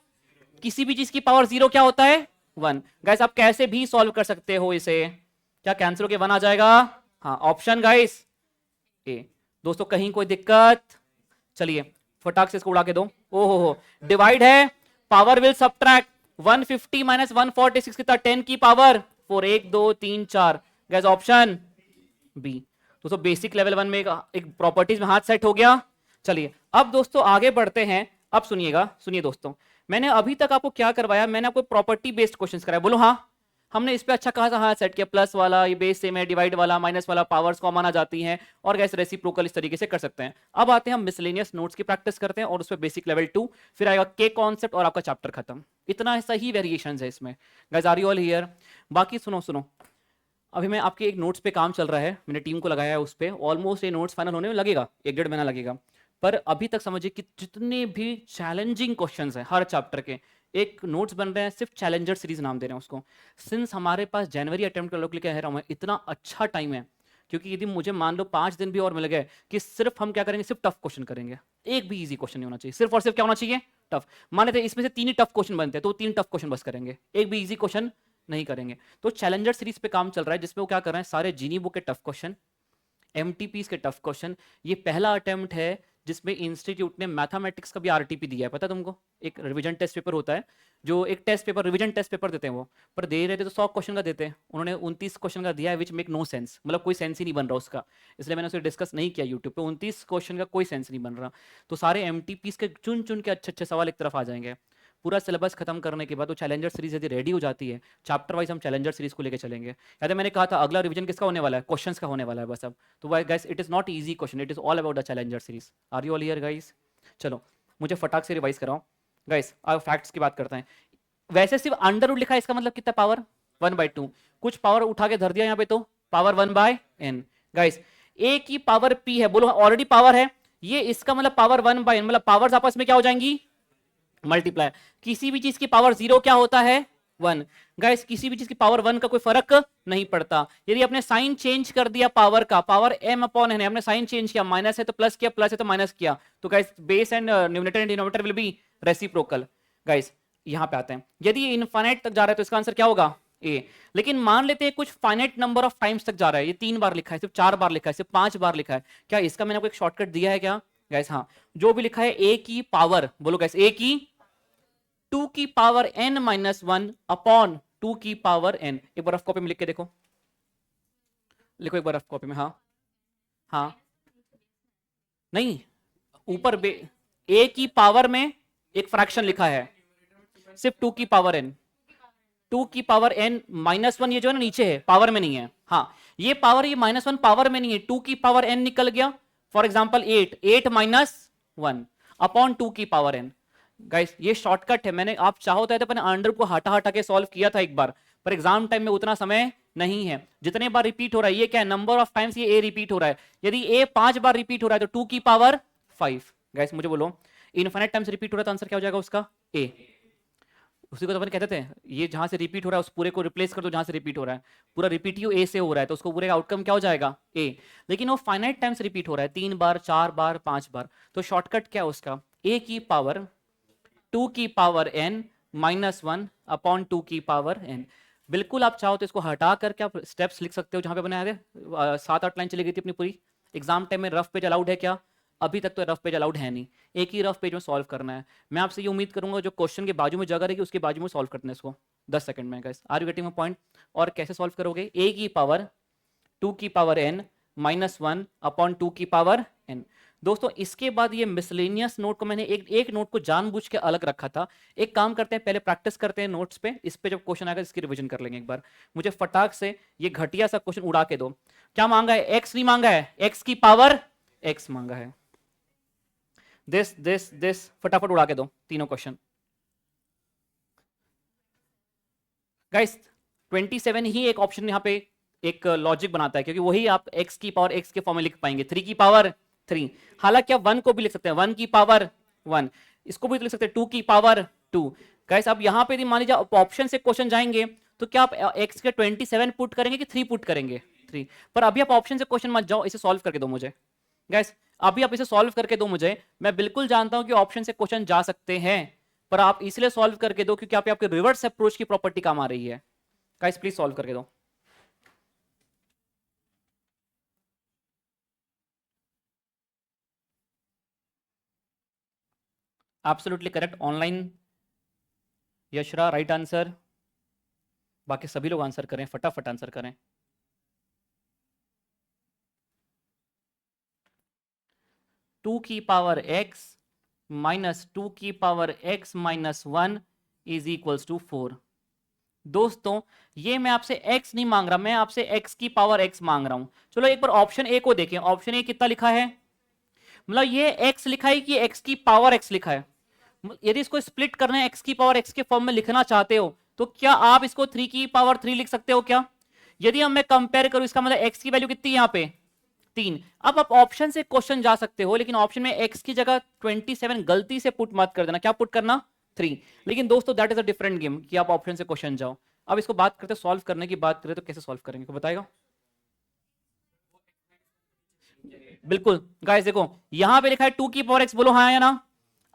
किसी भी चीज की पावर 0 क्या होता है? 1। गाइस आप कैसे भी सॉल्व कर सकते हो इसे। क्या कैंसिल होके 1 आ जाएगा? हाँ, ऑप्शन गाइस ए। दोस्तों कहीं कोई दिक्कत? चलिए फटाक से इसको उड़ा के दो। ओहो हो, डिवाइड है, पावर विल सब्ट्रैक्ट। 150 माइनस 146 कितना? 10 की पावर 4। 1 2 3 4। Guys option B. दोस्तों बेसिक लेवल 1 में एक प्रॉपर्टीज में हाथ सेट हो गया। चलिए अब दोस्तों आगे बढ़ते हैं। अब सुनिएगा, सुनिए दोस्तों, मैंने अभी तक आपको क्या करवाया? मैंने आपको प्रॉपर्टी बेस्ड क्वेश्चंस कराया, बोलो हाँ। हमने इस पे अच्छा कहा था, हाँ सेट किया, प्लस वाला ये बेस सेम है, डिवाइड वाला माइनस वाला पावर्स कॉमन आ जाती हैं, और गैस रेसिप्रोकल इस तरीके से कर सकते हैं। अब आते हैं हम मिसलेनियस नोट्स की प्रैक्टिस करते हैं और उस पर बेसिक लेवल 2, फिर आएगा के कॉन्सेप्ट और आपका चैप्टर खत्म। इतना सही वेरिएशन है इसमें। Guys are you all here? बाकी सुनो सुनो, अभी मैं आपके एक नोट्स पे काम चल रहा है, मैंने टीम को लगाया है उस पर। ऑलमोस्ट ये नोट्स फाइनल होने में लगेगा 1-1.5 महीना लगेगा। पर अभी तक समझिए कि जितने भी चैलेंजिंग क्वेश्चंस हैं हर चैप्टर के, एक नोट्स बन रहे हैं, सिर्फ चैलेंजर सीरीज नाम दे रहे हैं उसको। सिंस हमारे पास जनवरी अटेम्प्ट कर कह रहा हूँ मैं, इतना अच्छा टाइम है, क्योंकि यदि मुझे मान लो 5 दिन भी और मिल गए कि सिर्फ हम क्या करेंगे? सिर्फ टफ क्वेश्चन करेंगे। एक भी इजी क्वेश्चन नहीं होना चाहिए, सिर्फ और सिर्फ क्या होना चाहिए? टफ। मान लेते इसमें से 3 ही टफ क्वेश्चन बनते हैं तो 3 टफ क्वेश्चन बस करेंगे, एक भी इजी क्वेश्चन नहीं करेंगे। तो चैलेंजर सीरीज पे काम चल रहा है जिसमें वो क्या कर रहे हैं? सारे जीनी बुक के टफ क्वेश्चन, एमटीपीस के टफ क्वेश्चन। ये पहला अटेम्प्ट है जिसमें इंस्टीट्यूट ने मैथमेटिक्स का भी आरटीपी दिया है, पता है तुमको? एक रिवीजन टेस्ट पेपर होता है, जो एक test paper, revision test paper देते हैं वो, पर दे रहे थे तो 100 क्वेश्चन का देते हैं, उन्होंने 29 क्वेश्चन का दिया है, विच मेक नो सेंस, मतलब कोई सेंस ही नहीं बन रहा उसका। इसलिए मैंने उसे डिस्कस नहीं किया यूट्यूब पे। 29 क्वेश्चन का कोई सेंस नहीं बन रहा। तो सारे एमटीपीस के चुन चुन के अच्छे अच्छे सवाल एक तरफ आ जाएंगे। पूरा सिलेबस खत्म करने के बाद वो चैलेंजर सीरीज यदि रेडी हो जाती है, चैप्टर वाइज हम चैलेंजर सीरीज को लेकर चलेंगे। याद है मैंने कहा था अगला रिवीजन किसका होने वाला है? क्वेश्चंस का होने वाला है बस अब। तो guys it is not easy question, it is all about the challenger series. Are you all here guys? चलो मुझे फटाक से रिवाइज कराओ गाइस। अब फैक्ट्स की बात करते हैं। वैसे सिर्फ अंडर रूट लिखा है, इसका मतलब कितना पावर 1/2। कुछ पावर उठा के धर दिया यहाँ पे तो पावर 1/n। गाइस a की पावर p है, बोलो ऑलरेडी पावर है, ये इसका मतलब पावर 1/n, मतलब पावर्स आपस में क्या हो जाएंगी मल्टीप्लाई। किसी भी चीज की पावर 0 क्या होता है 1। गाइस किसी भी चीज की पावर 1 का कोई फर्क नहीं पड़ता। यदि आपने साइन चेंज कर दिया पावर का, पावर m/n है, आपने साइन चेंज किया, माइनस है तो प्लस किया, प्लस है तो माइनस किया, तो guys base and numerator and denominator will be reciprocal. Guys यहां पे आते हैं, यदि इनफाइनाइट तक जा रहा है तो इसका आंसर क्या होगा ए। लेकिन मान लेते हैं कुछ फाइनाइट नंबर ऑफ टाइम्स तक जा रहा है, ये 3 बार लिखा है, सिर्फ 4 बार लिखा है, सिर्फ 5 बार लिखा है, क्या इसका मैंने आपको एक शॉर्टकट दिया है क्या गाइस? हाँ, जो भी लिखा है ए की पावर, बोलो गाइस ए की 2 की पावर n-1 अपॉन 2 की पावर n। एक बार रफ कॉपी में लिख के देखो, लिखो एक बार रफ कॉपी में। हाँ हाँ, नहीं ऊपर a की पावर में एक फ्रैक्शन लिखा है, सिर्फ 2 की पावर n, 2 की पावर n-1, ये जो है ना नीचे है, पावर में नहीं है। हाँ, ये पावर, ये -1 पावर में नहीं है, 2 की पावर n निकल गया। फॉर एग्जाम्पल 8 अपॉन 2 की पावर n। गाइस ये शॉर्टकट है, मैंने आप चाहो तो मैंने अंडर को हटा हटा के सॉल्व किया था एक बार, पर एग्जाम टाइम में उतना समय नहीं है। जितने बार रिपीट हो रहा है, ये क्या है, नंबर ऑफ टाइम्स ये ए रिपीट हो रहा है। यदि ए 5 बार रिपीट हो रहा है तो 2 की पावर 5। गाइस मुझे बोलो इनफाइनाइट टाइम्स रिपीट हो रहा है तो आंसर क्या हो जाएगा उसका ए। उसी को तो अपन कहते थे, ये जहां से रिपीट हो रहा है उस पूरे को रिप्लेस कर दो जहां से रिपीट हो रहा है, पूरा रिपीटिव ए से हो रहा है तो उसको पूरे का आउटकम क्या हो जाएगा ए। लेकिन वो फाइनाइट टाइम्स रिपीट हो रहा है, 3 बार 4 बार 5 बार, तो शॉर्टकट क्या है उसका ए की पावर 2 की पावर n-1 अपॉन 2 की पावर n। बिल्कुल आप चाहो तो इसको हटा करके आप स्टेप्स लिख सकते हो जहां पे बनाए थे। 7-8 लाइन चली गई थी अपनी पूरी। एग्जाम टाइम में रफ पेज अलाउड है क्या? अभी तक तो रफ पेज अलाउड है नहीं, एक ही रफ पेज में सॉल्व करना है। मैं आपसे ये उम्मीद करूंगा जो क्वेश्चन के बाजू में जगह रहेगी उसके बाजू में सॉल्व करना है इसको 10 सेकंड में। Guys are you getting my point? और कैसे सॉल्व करोगे, a की पावर 2 की पावर n-1 अपॉन 2 की पावर n। दोस्तों इसके बाद ये मिसलेनियस नोट को मैंने एक नोट को जानबूझ के अलग रखा था। एक काम करते हैं, पहले प्रैक्टिस करते हैं नोट्स पे, इस पे जब क्वेश्चन आएगा इसकी रिवीजन कर लेंगे एक बार। मुझे फटाक से ये घटिया सा क्वेश्चन उड़ा के दो। क्या मांगा है? x नहीं मांगा है, x की पावर x मांगा है। दिस फटाफट उड़ा के दो तीनों क्वेश्चन। गाइस 27 ही एक ऑप्शन यहाँ पे एक लॉजिक बनाता है, क्योंकि वही आप x की पावर x के फॉर्म में लिख पाएंगे, 3 की पावर 3। हालांकि आप 1 को भी लिख सकते हैं, 1 की पावर 1, इसको भी लिख सकते हैं 2 की पावर 2। गाइस आप यहाँ पे मान लीजिए ऑप्शन से क्वेश्चन जाएंगे तो क्या आप x के 27 पुट करेंगे कि 3 पुट करेंगे? 3। पर अभी आप ऑप्शन से क्वेश्चन मत जाओ, इसे सॉल्व करके दो मुझे। गाइस अभी आप इसे सॉल्व करके दो मुझे। मैं बिल्कुल जानता हूं कि ऑप्शन से क्वेश्चन जा सकते हैं, पर आप इसलिए सॉल्व करके दो क्योंकि आपके रिवर्स अप्रोच की प्रॉपर्टी काम आ रही है। गाइस प्लीज सॉल्व करके दो। Absolutely correct, online Yashra right answer. बाकी सभी लोग आंसर करें, फटाफट आंसर करें। टू की पावर x माइनस 2 की power x minus 1 is equals to 4। दोस्तों ये मैं आपसे x नहीं मांग रहा, मैं आपसे x की पावर x मांग रहा हूं। चलो एक बार ऑप्शन ए को देखें, ऑप्शन ए कितना लिखा है, मतलब ये x लिखा है कि x की पावर x लिखा है। यदि इसको स्प्लिट करना है, x की पावर x के फॉर्म में लिखना चाहते हो तो क्या आप इसको 3 की पावर 3 लिख सकते हो क्या? यदि हम मैं कंपेयर करूं, इसका मतलब x की वैल्यू कितनी यहां पे 3। अब आप ऑप्शन से क्वेश्चन जा सकते हो, लेकिन ऑप्शन में x की जगह 27 गलती से पुट मत कर देना। क्या पुट करना? 3। लेकिन दोस्तों that is a different game कि आप ऑप्शन से क्वेश्चन जाओ। अब इसको बात करते, सॉल्व करने की बात करें तो कैसे सॉल्व करेंगे, को बताएगा? बिल्कुल गाइस देखो यहां पे लिखा है 2 की पावर x, बोलो हाँ या ना।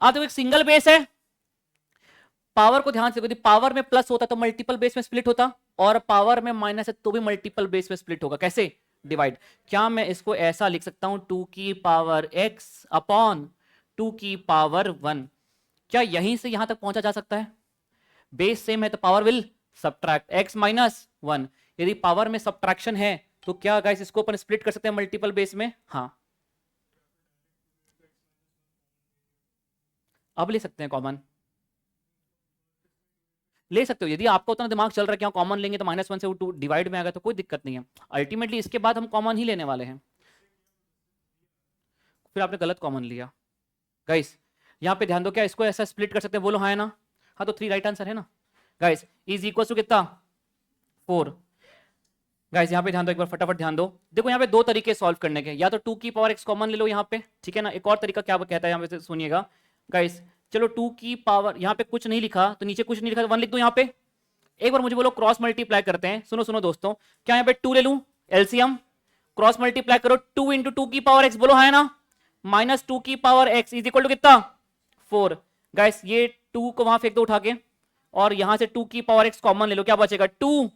अब देखो एक सिंगल बेस है, पावर को ध्यान से देखो, पावर में प्लस होता तो मल्टीपल बेस में स्प्लिट होता, और पावर में माइनस है तो भी मल्टीपल बेस में स्प्लिट होगा। कैसे? डिवाइड। क्या मैं इसको ऐसा लिख सकता हूं 2 की पावर x अपॉन 2 की पावर 1? क्या यहीं से यहां तक पहुंचा जा सकता है? बेस सेम है तो power will subtract x minus 1। यदि पावर में सब्ट्रैक्शन है तो क्या गाइस इसको अपन स्प्लिट कर सकते हैं मल्टीपल बेस में? हाँ, अब ले सकते हैं कॉमन, ले सकते हो। यदि आपका उतना दिमाग चल रहा है कि कॉमन लेंगे तो -1 से 2 डिवाइड में आएगा तो कोई दिक्कत नहीं है। अल्टीमेटली इसके बाद हम कॉमन ही लेने वाले हैं। फिर आपने गलत कॉमन लिया गाइस। यहाँ पे ध्यान दो, क्या इसको ऐसा स्प्लिट कर सकते हैं, बोलो हाँ है ना, हाँ तो 3 राइट आंसर है ना गाइस, इज इक्वल टू कितना 4। गाइस यहाँ पे ध्यान दो, एक बार फटाफट ध्यान दो, देखो यहाँ पे दो तरीके सॉल्व करने के, या तो 2 की पावर x कॉमन ले लो यहाँ पे, ठीक है ना, एक और तरीका क्या कहता है यहाँ पे सुनिएगा गाइस, चलो 2 की पावर, यहाँ पे कुछ नहीं लिखा तो नीचे कुछ नहीं लिखा, 1 लिख दो यहाँ पे, एक बार मुझे बोलो क्रॉस मल्टीप्लाई करते हैं, सुनो सुनो दोस्तों, क्या यहाँ पे 2 ले लूं एलसीएम, क्रॉस मल्टीप्लाई करो 2 इंटू 2 की पावर x, बोलो है ना, माइनस 2 की power x is equal to कितना 4। गाइस ये 2 को वहां फेंक दो उठा के, और यहां से 2 की पावर x कॉमन ले लो, क्या बचेगा 2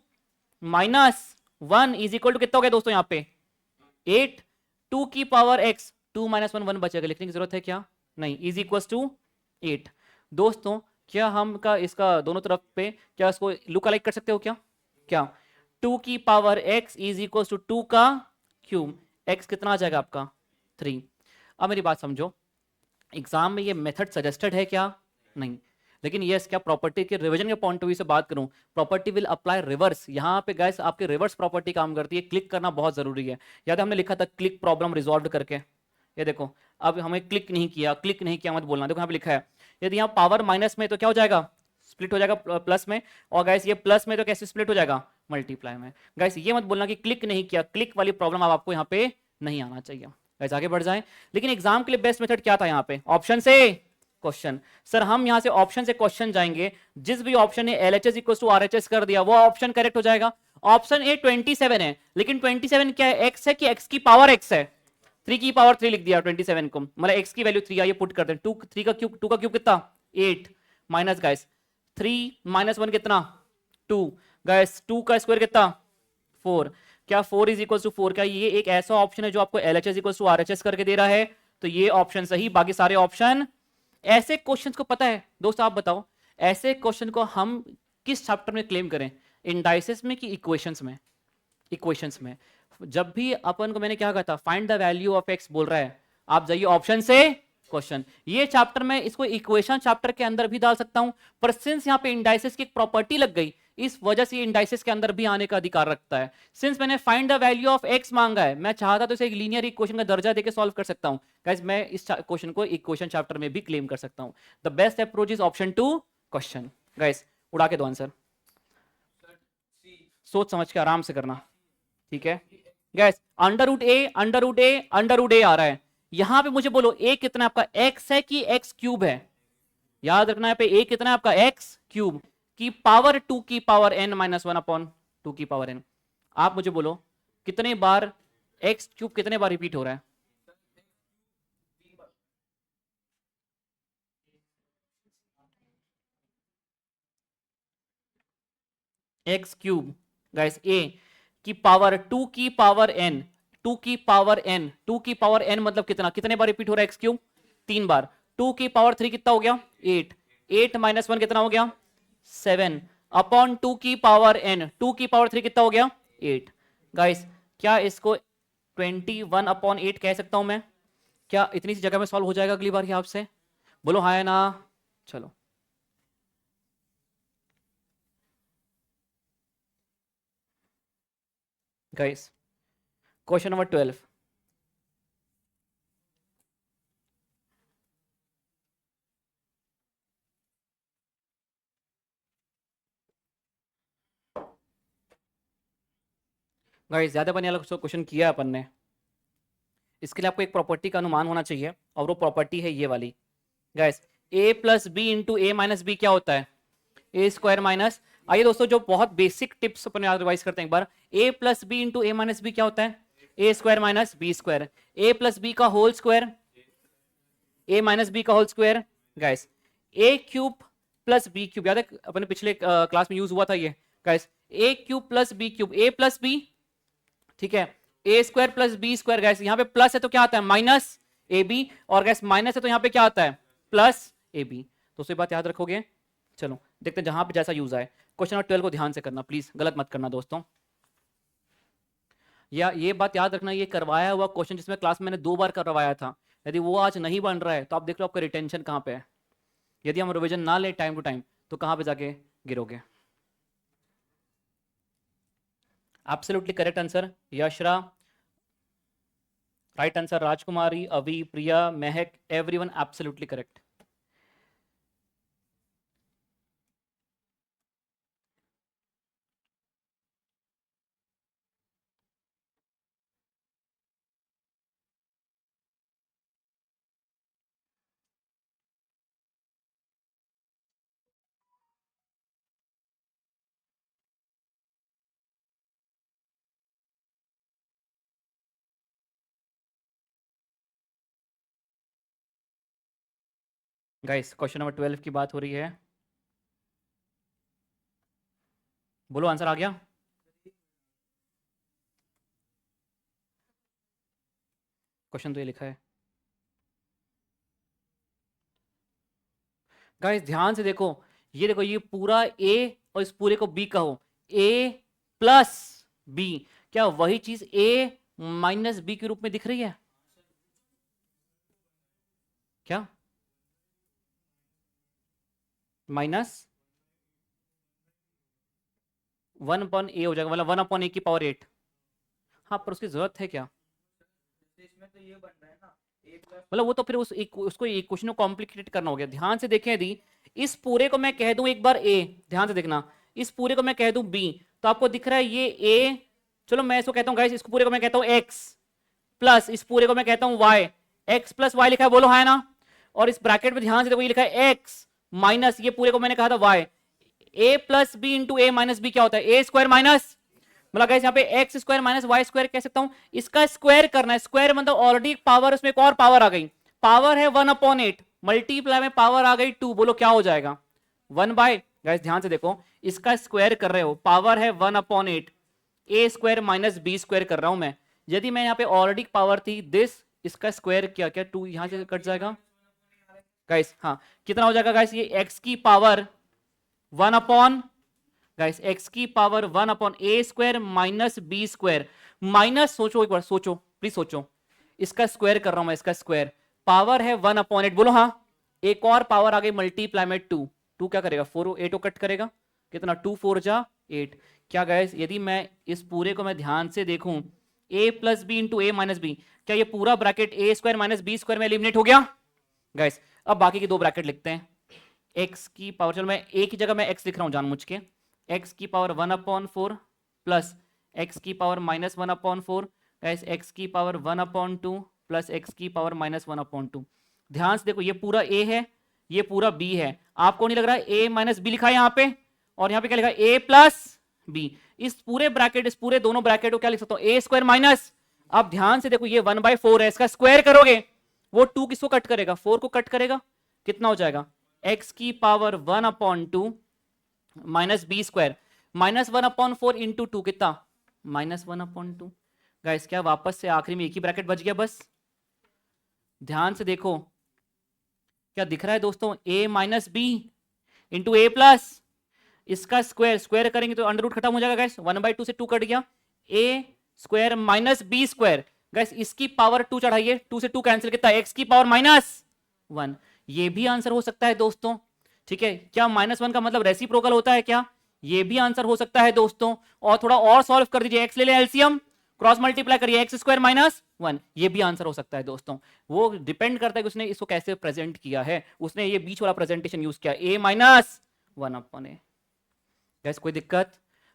माइनस 1 इज इक्वल टू कितना हो गया दोस्तों यहाँ पे 8, 2 की पावर x, 2 माइनस 1 1 बचेगा, लिखने की जरूरत है क्या, नहीं, इज इक्वल टू 8। दोस्तों क्या हम का इसका दोनों तरफ पे क्या इसको लुक अलाइक कर सकते हो क्या, क्या 2 की power x is equal to 2 का क्यूब, x कितना आ जाएगा आपका 3। अब मेरी बात समझो, एग्जाम में ये मेथड सजेस्टेड है क्या, नहीं, लेकिन यस क्या प्रॉपर्टी के रिवीजन के पॉइंट ऑफ व्यू से बात करूं, प्रॉपर्टी विल अप्लाई रिवर्स, यहां पे गाइस आपके रिवर्स प्रॉपर्टी काम करती है, क्लिक करना बहुत जरूरी है, याद है हमने लिखा था क्लिक प्रॉब्लम रिजॉल्व करके, ये देखो अब हमें क्लिक नहीं किया मत बोलना, देखो यहाँ पे लिखा है, यदि यहाँ पावर माइनस में तो क्या हो जाएगा, स्प्लिट हो जाएगा प्लस में, और गाइस ये प्लस में तो कैसे स्प्लिट हो जाएगा, मल्टीप्लाई में। गाइस ये मत बोलना कि क्लिक नहीं किया, क्लिक वाली प्रॉब्लम आपको यहाँ पे नहीं आना चाहिए। गाइस आगे बढ़ जाएं, लेकिन एग्जाम के लिए बेस्ट मेथड क्या था यहाँ पे, ऑप्शन से क्वेश्चन। सर हम यहां से ऑप्शन से क्वेश्चन जाएंगे, जिस भी ऑप्शन ने LHS इक्वल टू RHS कर दिया वो ऑप्शन करेक्ट हो जाएगा। ऑप्शन ए 27 है, लेकिन 27 क्या है, x है कि x की पावर x है, 3 की पावर 3 लिख दिया 27 को, मतलब x की वैल्यू 3 आइए पुट करते हैं, 2 3 का क्यूब, 2 का क्यूब कितना 8 माइनस गाइस 3 माइनस 1 कितना 2, गाइस 2 का स्क्वायर कितना 4, क्या 4 इज इक्वल टू 4, क्या ये एक ऐसा ऑप्शन है जो आपको LHS इक्वल टू RHS करके दे रहा है, तो ये ऑप्शन सही, बाकी सारे ऑप्शन। ऐसे क्वेश्चंस को पता है दोस्तों, आप बताओ ऐसे क्वेश्चन को हम किस चैप्टर में क्लेम करें, इंडाइसेस में कि इक्वेशंस में, इक्वेशंस में। जब भी अपन को मैंने क्या कहा था, find the value of x बोल रहा है, आप जाइए ऑप्शन से क्वेश्चन, ये चैप्टर में इसको इक्वेशन चैप्टर के अंदर भी डाल सकता हूं, पर सिंस यहां पे इंडाइसेस की एक प्रॉपर्टी लग गई, इस वजह से ये इंडाइसेस के अंदर भी आने का अधिकार रखता है। सिंस मैंने find the value of x मांगा है, मैं चाहता तो इसे एक लीनियर इक्वेशन का दर्जा देके सॉल्व कर सकता हूं। गाइस मैं इस क्वेश्चन को इक्वेशन चैप्टर में भी क्लेम कर सकता हूं। The best approach is option 2 question. Guys उड़ा के दो आंसर, सोच समझ के आराम से करना, ठीक है। गैस अंडर रूट ए आ रहा है, यहां पे मुझे बोलो ए कितना आपका x है कि x क्यूब है, याद रखना है पे ए कितना है आपका x क्यूब की पावर 2 की पावर n माइनस 1 अपॉन 2 की पावर n। आप मुझे बोलो कितने बार x क्यूब कितने बार रिपीट हो रहा है, x क्यूब गाइस a की पावर 2 की पावर n, 2 की पावर n, 2 की पावर n मतलब कितना, कितने बार रिपीट हो रहा है x क्यूब 3 बार, 2 की पावर 3 कितना हो गया 8, 8 माइनस 1 कितना हो गया 7 अपॉन 2 की पावर n, 2 की पावर 3 कितना हो गया 8। गाइस क्या इसको 21 अपॉन 8 कह सकता हूं मैं, क्या इतनी सी जगह में सॉल्व हो जाएगा अगली बार की आपसे, बोलो हाँ है ना। चलो गाइस क्वेश्चन नंबर 12, गाइस ज्यादा बने वाला क्वेश्चन किया अपन ने, इसके लिए आपको एक प्रॉपर्टी का अनुमान होना चाहिए, और वो प्रॉपर्टी है ये वाली। Guys a plus B into A minus B क्या होता है, ए स्क्वायर माइनस, आइए दोस्तों जो बहुत बेसिक टिप्स अपन याद रिवाइज करते हैं एक बार, a plus B into A minus B क्या होता है, A square minus B square, A plus B का whole square, A minus B का whole square. Guys A cube plus B cube, याद है अपने पिछले क्लास में यूज हुआ था ये, guys A cube plus B cube, A plus B, ठीक है, A square plus B square, guys यहाँ पे प्लस है तो क्या आता है माइनस ए बी, और गैस माइनस है तो यहाँ पे क्या आता है प्लस ए बी, तो उसे बात याद रखोगे। चलो देखते हैं जहां पे जैसा यूज आए। क्वेश्चन नंबर 12 को ध्यान से करना प्लीज, गलत मत करना दोस्तों, या ये बात याद रखना, ये करवाया हुआ क्वेश्चन जिसमें क्लास में मैंने 2 बार करवाया था, यदि वो आज नहीं बन रहा है तो आप देख लो आपका रिटेंशन कहाँ पे है, यदि हम रिविजन ना ले टाइम टू टाइम तो कहाँ पे जाके गिरोगे। Absolutely correct answer Yashra, right answer Rajkumari, Avi, Priya, Mahak, everyone absolutely correct. Guys question number 12 की बात हो रही है, बोलो आंसर आ गया। क्वेश्चन तो ये लिखा है गाइस, ध्यान से देखो, ये देखो ये पूरा ए और इस पूरे को बी कहो, ए प्लस बी, क्या वही चीज ए माइनस बी के रूप में दिख रही है क्या? माइनस 1 अपॉन ए हो जाएगा, मतलब 1/a⁸। हाँ पर उसकी जरूरत है क्या? इसमें तो ये बन रहा है ना ए प्लस, मतलब वो तो फिर उसको एक क्वेश्चन को कॉम्प्लिकेटेड करना हो गया। ध्यान से देखें, यदि इस पूरे को मैं कह दूं एक बार ए, ध्यान से देखना, इस पूरे को मैं कह दूं बी, तो आपको दिख रहा है ये ए, चलो मैं इसको कहता हूं गाइस, इस पूरे को मैं कहता हूं एक्स प्लस इस पूरे को मैं कहता हूं वाई, एक्स प्लस वाई लिखा है, बोलो है ना? और इस ब्रैकेट में ध्यान से देखो ये लिखा है एक्स माइनस ये पूरे को मैंने कहा था Y, A plus B into A minus B क्या होता है? ए स्क्वायर माइनस, मतलब गाइस यहाँ पे X square minus Y square कह सकता हूं, इसका स्क्वायर करना है, स्क्वायर मतलब ऑलरेडी पावर, उसमें एक और पावर आ गई, पावर है 1/8, मल्टीप्लाई में पावर आ गई 2, बोलो क्या हो जाएगा? 1/, गाइस ध्यान से देखो, इसका स्क्वायर कर रहे हो, पावर है 1/8, ए स्क्वायर माइनस बी स्क्वायर कर रहा हूं मैं, यदि मैं यहाँ पे ऑलरेडी पावर थी दिस, इसका स्क्वायर किया क्या 2 यहां से कट जाएगा गाइस, हाँ कितना हो जाएगा गाइस? ये एक्स की पावर 1 गाइस एक्स की power 1/a² minus B square, minus, सोचो एक बार, सोचो प्लीज सोचो, इसका स्क्वायर कर रहा हूं मैं, इसका स्क्वायर, पावर है 1/8, बोलो हाँ, एक और पावर आ गई मल्टीप्लाई में 2, 2 क्या करेगा 4, 8 कट करेगा, कितना 2 4 जा 8। क्या गाइस यदि मैं इस पूरे को मैं ध्यान से देखूं, a plus B into A minus B, क्या ये पूरा bracket A square minus B square में एलिमिनेट हो गया गाइस? अब बाकी के दो ब्रैकेट लिखते हैं, x की पावर, चलो मैं एक ही जगह मैं x लिख रहा हूं जानबूझ के, x की पावर 1/4 प्लस x की पावर माइनस 1/4, गाइस x की पावर 1/2 प्लस x की पावर माइनस 1/2। ध्यान से देखो ये पूरा a है, ये पूरा b है, आपको नहीं लग रहा है a माइनस बी लिखा है यहाँ पे, और यहाँ पे क्या लिखा है a प्लस बी, इस पूरे ब्रैकेट, इस पूरे दोनों ब्रैकेट को क्या लिख सकता हूँ, a स्क्वायर माइनस, अब ध्यान से देखो ये 1/4 है, इसका स्क्वायर करोगे वो 2 किसको कट करेगा, 4 को कट करेगा, कितना हो जाएगा? x की power 1/2 minus B square, minus 1/4 into 2 कितना, माइनस 1/2। गाइस क्या वापस से आखिरी में एक ही ब्रैकेट बच गया बस? ध्यान से देखो क्या दिख रहा है दोस्तों, a minus B into A plus, इसका स्क्वायर, स्क्वायर करेंगे तो अंडर रूट खत्म हो जाएगा गाइस, 1/2 से 2 कट गया, a square minus B square, guys इसकी पावर 2 चढ़ाइए, 2 से 2 कैंसिल, कितना x की पावर -1, ये भी आंसर हो सकता है दोस्तों। ठीक है, क्या -1 का मतलब रेसिप्रोकल होता है क्या? ये भी आंसर हो सकता है दोस्तों। और थोड़ा और सॉल्व कर दीजिए, x ले ले एलसीएम, क्रॉस मल्टीप्लाई करिए, एक्स स्क्वायर -1, ये भी आंसर हो सकता है दोस्तों। वो डिपेंड करता है कि उसने इसको कैसे प्रेजेंट किया है, उसने ये बीच वाला प्रेजेंटेशन यूज किया, a-1/a। गैस कोई दिक्कत?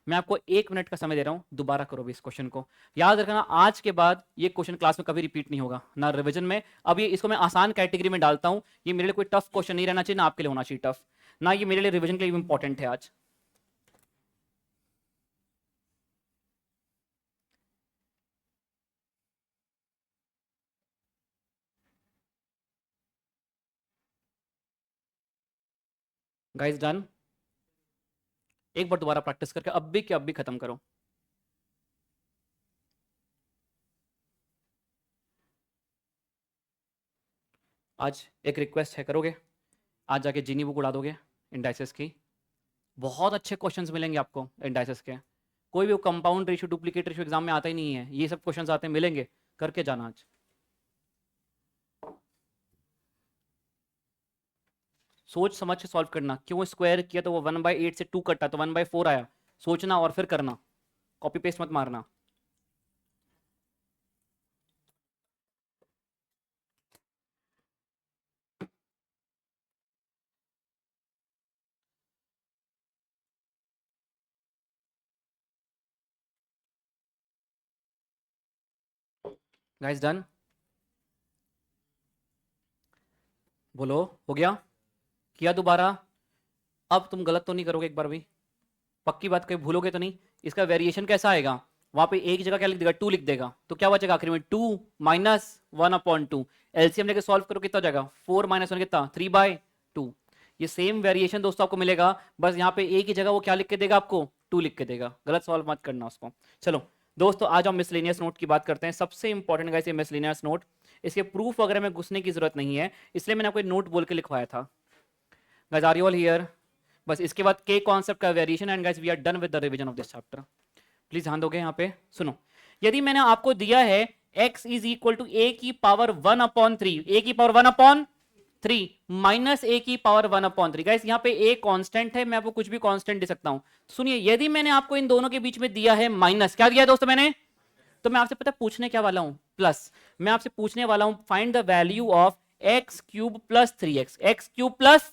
मैं आपको 1 मिनट का समय दे रहा हूं, दोबारा करो भी इस क्वेश्चन को, याद रखना आज के बाद ये क्वेश्चन क्लास में कभी रिपीट नहीं होगा, ना रिवीजन में। अब ये इसको मैं आसान कैटेगरी में डालता हूं, ये मेरे लिए कोई टफ क्वेश्चन नहीं रहना चाहिए, ना आपके लिए होना चाहिए टफ, ना ये मेरे लिए रिवीजन के लिए इंपॉर्टेंट है आज। Guys done? एक बार दोबारा प्रैक्टिस करके अब भी क्या अब भी खत्म करो। आज एक रिक्वेस्ट है, करोगे? आज जाके जीनी बुक उड़ा दोगे इंडाइसेस की, बहुत अच्छे क्वेश्चंस मिलेंगे आपको इंडाइसेस के, कोई भी compound ratio duplicate ratio exam में आता ही नहीं है, ये सब क्वेश्चंस आते हैं, मिलेंगे, करके जाना आज। सोच समझ के सॉल्व करना, क्यों स्क्वायर किया तो वो 1/8 से 2 कटा तो 1/4 आया, सोचना और फिर करना, कॉपी पेस्ट मत मारना। Guys done? बोलो हो गया? किया दोबारा? अब तुम गलत तो नहीं करोगे एक बार भी? पक्की बात, कहीं भूलोगे तो नहीं? इसका वेरिएशन कैसा आएगा, वहां पे एक जगह क्या लिख देगा, 2 लिख देगा, तो क्या बचेगा आखिर में 2 - 1/2, एलसीएम लेके सॉल्व करो कितना हो जाएगा, 4 - 1 कितना, 3/2, 2। ये सेम वेरिएशन दोस्तों आपको मिलेगा, बस यहाँ पे ए की जगह वो क्या लिख के देगा आपको, 2 लिख के देगा। गलत सवाल मत करना उसको। चलो दोस्तों आज हम मिसलेनियस नोट की बात करते हैं। सबसे इंपॉर्टेंट गाइस ये मिसलेनियस नोट, इसके प्रूफ वगैरह में घुसने की जरूरत नहीं है, इसलिए मैंने आपको नोट बोल के लिखवाया था। Guys are you all here? बस इसके बाद के कॉन्सेप्ट का variation and guys we are done with the revision of this chapter. Please ध्यान दोगे यहाँ पे, सुनो। यदि मैंने आपको दिया है x इज इक्वल टू ए की पावर 1/3, ए की पावर 1/3 माइनस ए की पावर 1/3। गाइस यहाँ पे ए कांस्टेंट है, मैं आपको कुछ भी कांस्टेंट दे सकता हूं। सुनिए, यदि मैंने आपको इन दोनों के बीच में दिया है माइनस, क्या दिया है दोस्तों मैंने, तो मैं आपसे पता पूछने क्या वाला हूं, प्लस। मैं आपसे पूछने वाला हूं find the value of x cube plus 3x, x cube plus.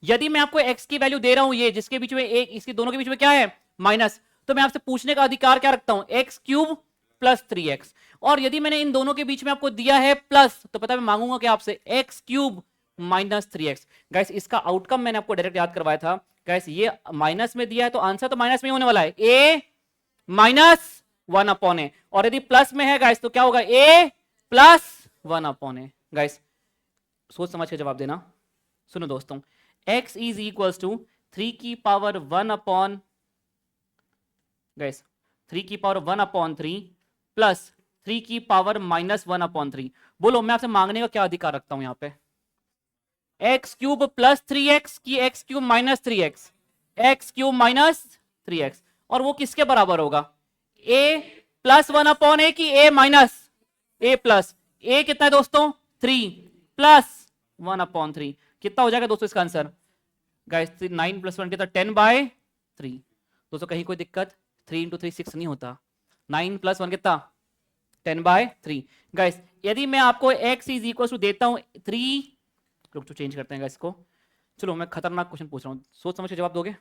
यदि मैं आपको x की वैल्यू दे रहा हूं, ये जिसके बीच में एक, इसके दोनों के बीच में क्या है, माइनस, तो मैं आपसे पूछने का अधिकार क्या रखता हूं, एक्स क्यूब प्लस 3x। और यदि मैंने इन दोनों के बीच में आपको दिया है प्लस, तो पता मैं मांगूंगा क्या आपसे, x cube minus 3x। Guys इसका आउटकम मैंने आपको डायरेक्ट याद करवाया था। गाइस ये माइनस में दिया है तो आंसर तो माइनस में होने वाला है, a माइनस 1/a। और यदि प्लस में है गाइस तो क्या होगा, a प्लस 1/a। गाइस सोच समझ के जवाब देना। सुनो दोस्तों, x इज इक्वल्स टू 3 की पावर 1/, गाइस 3 की पावर 1/3 प्लस 3 की पावर माइनस 1/3। बोलो मैं आपसे मांगने का क्या अधिकार रखता हूं यहाँ पे, एक्स क्यूब प्लस 3x की x cube minus 3x, x cube minus 3x। और वो किसके बराबर होगा, a प्लस 1/a की a minus a plus a कितना है दोस्तों, 3 प्लस 1/3। कितना हो जाएगा दोस्तों इसका आंसर, गाइस 9 + 1 कितना, 10/3। दोस्तों कहीं कोई दिक्कत, 3 × 3 6 नहीं होता, 9 + 1 कितना, 10/3। गाइस यदि मैं आपको x इज इक्वल टू देता हूं 3, रुक तो चेंज करते हैं गाइस को। चलो मैं खतरनाक क्वेश्चन पूछ रहा हूं, सोच समझ के जवाब दोगे।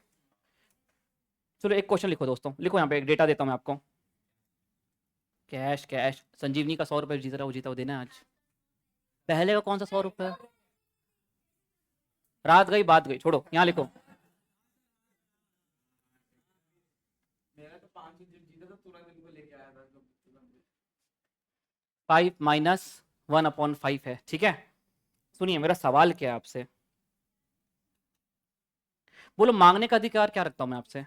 चलो एक क्वेश्चन लिखो दोस्तों, लिखो यहाँ पे, एक डेटा देता हूं मैं आपको। कैश कैश संजीवनी का 100 रुपए जीत रहा, वो जीता, वो देना है आज। पहले का कौन सा 100 रुपए, रात गई बात गई, छोड़ो, यहाँ लिखो। मेरा तो 5 ही जीता तो तुरंत इनको लेके आया था तो तुरंत। 5 माइनस 1/5 है, ठीक है। सुनिए मेरा सवाल क्या है आपसे, बोलो मांगने का अधिकार क्या रखता हूं मैं आपसे,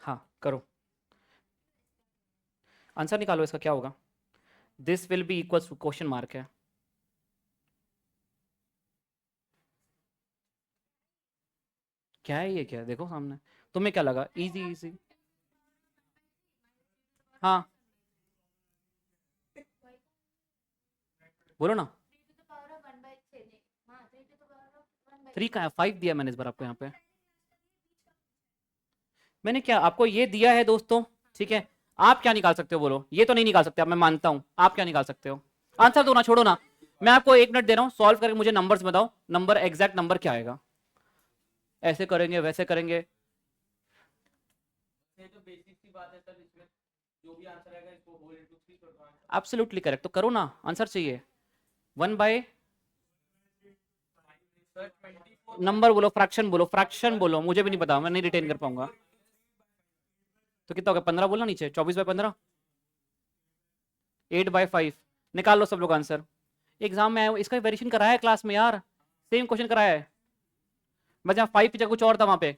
हाँ करो, आंसर निकालो इसका क्या होगा। This will be equals to question mark है, क्या है ये, क्या है देखो सामने, तुम्हें क्या लगा, इजी इजी। हाँ बोलो ना, 3 का है, 5 दिया मैंने इस बार आपको यहाँ पे। मैंने क्या आपको ये दिया है दोस्तों, ठीक है। आप क्या निकाल सकते हो बोलो, ये तो नहीं निकाल सकते आप, मैं मानता हूं। आप क्या निकाल सकते हो, आंसर दो ना, छोड़ो ना। मैं आपको 1 मिनट दे रहा हूं, सॉल्व करके मुझे नंबर्स बताओ, नंबर एग्जैक्ट नंबर क्या आएगा। ऐसे करेंगे वैसे करेंगे, ये तो बेसिक सी बात है सर, इसमें जो भी आंसर आएगा इसको होल इनटू 3 कर दो। एब्सोल्युटली करेक्ट, तो करो ना, आंसर चाहिए 1 बाय सर 24 नंबर बोलो, फ्रैक्शन बोलो, फ्रैक्शन बोलो, मुझे भी नहीं पता, मैं नहीं रिटेन कर पाऊंगा। तो कितना हो गया, 15 बोलना नीचे, 24/15, 8/5। निकाल लो सब लोग आंसर, एग्जाम में आया हूं, इसका वेरिएशन कराया है क्लास में यार, सेम क्वेश्चन कराया है, बस यहाँ 5 की जगह कुछ और था वहां पे।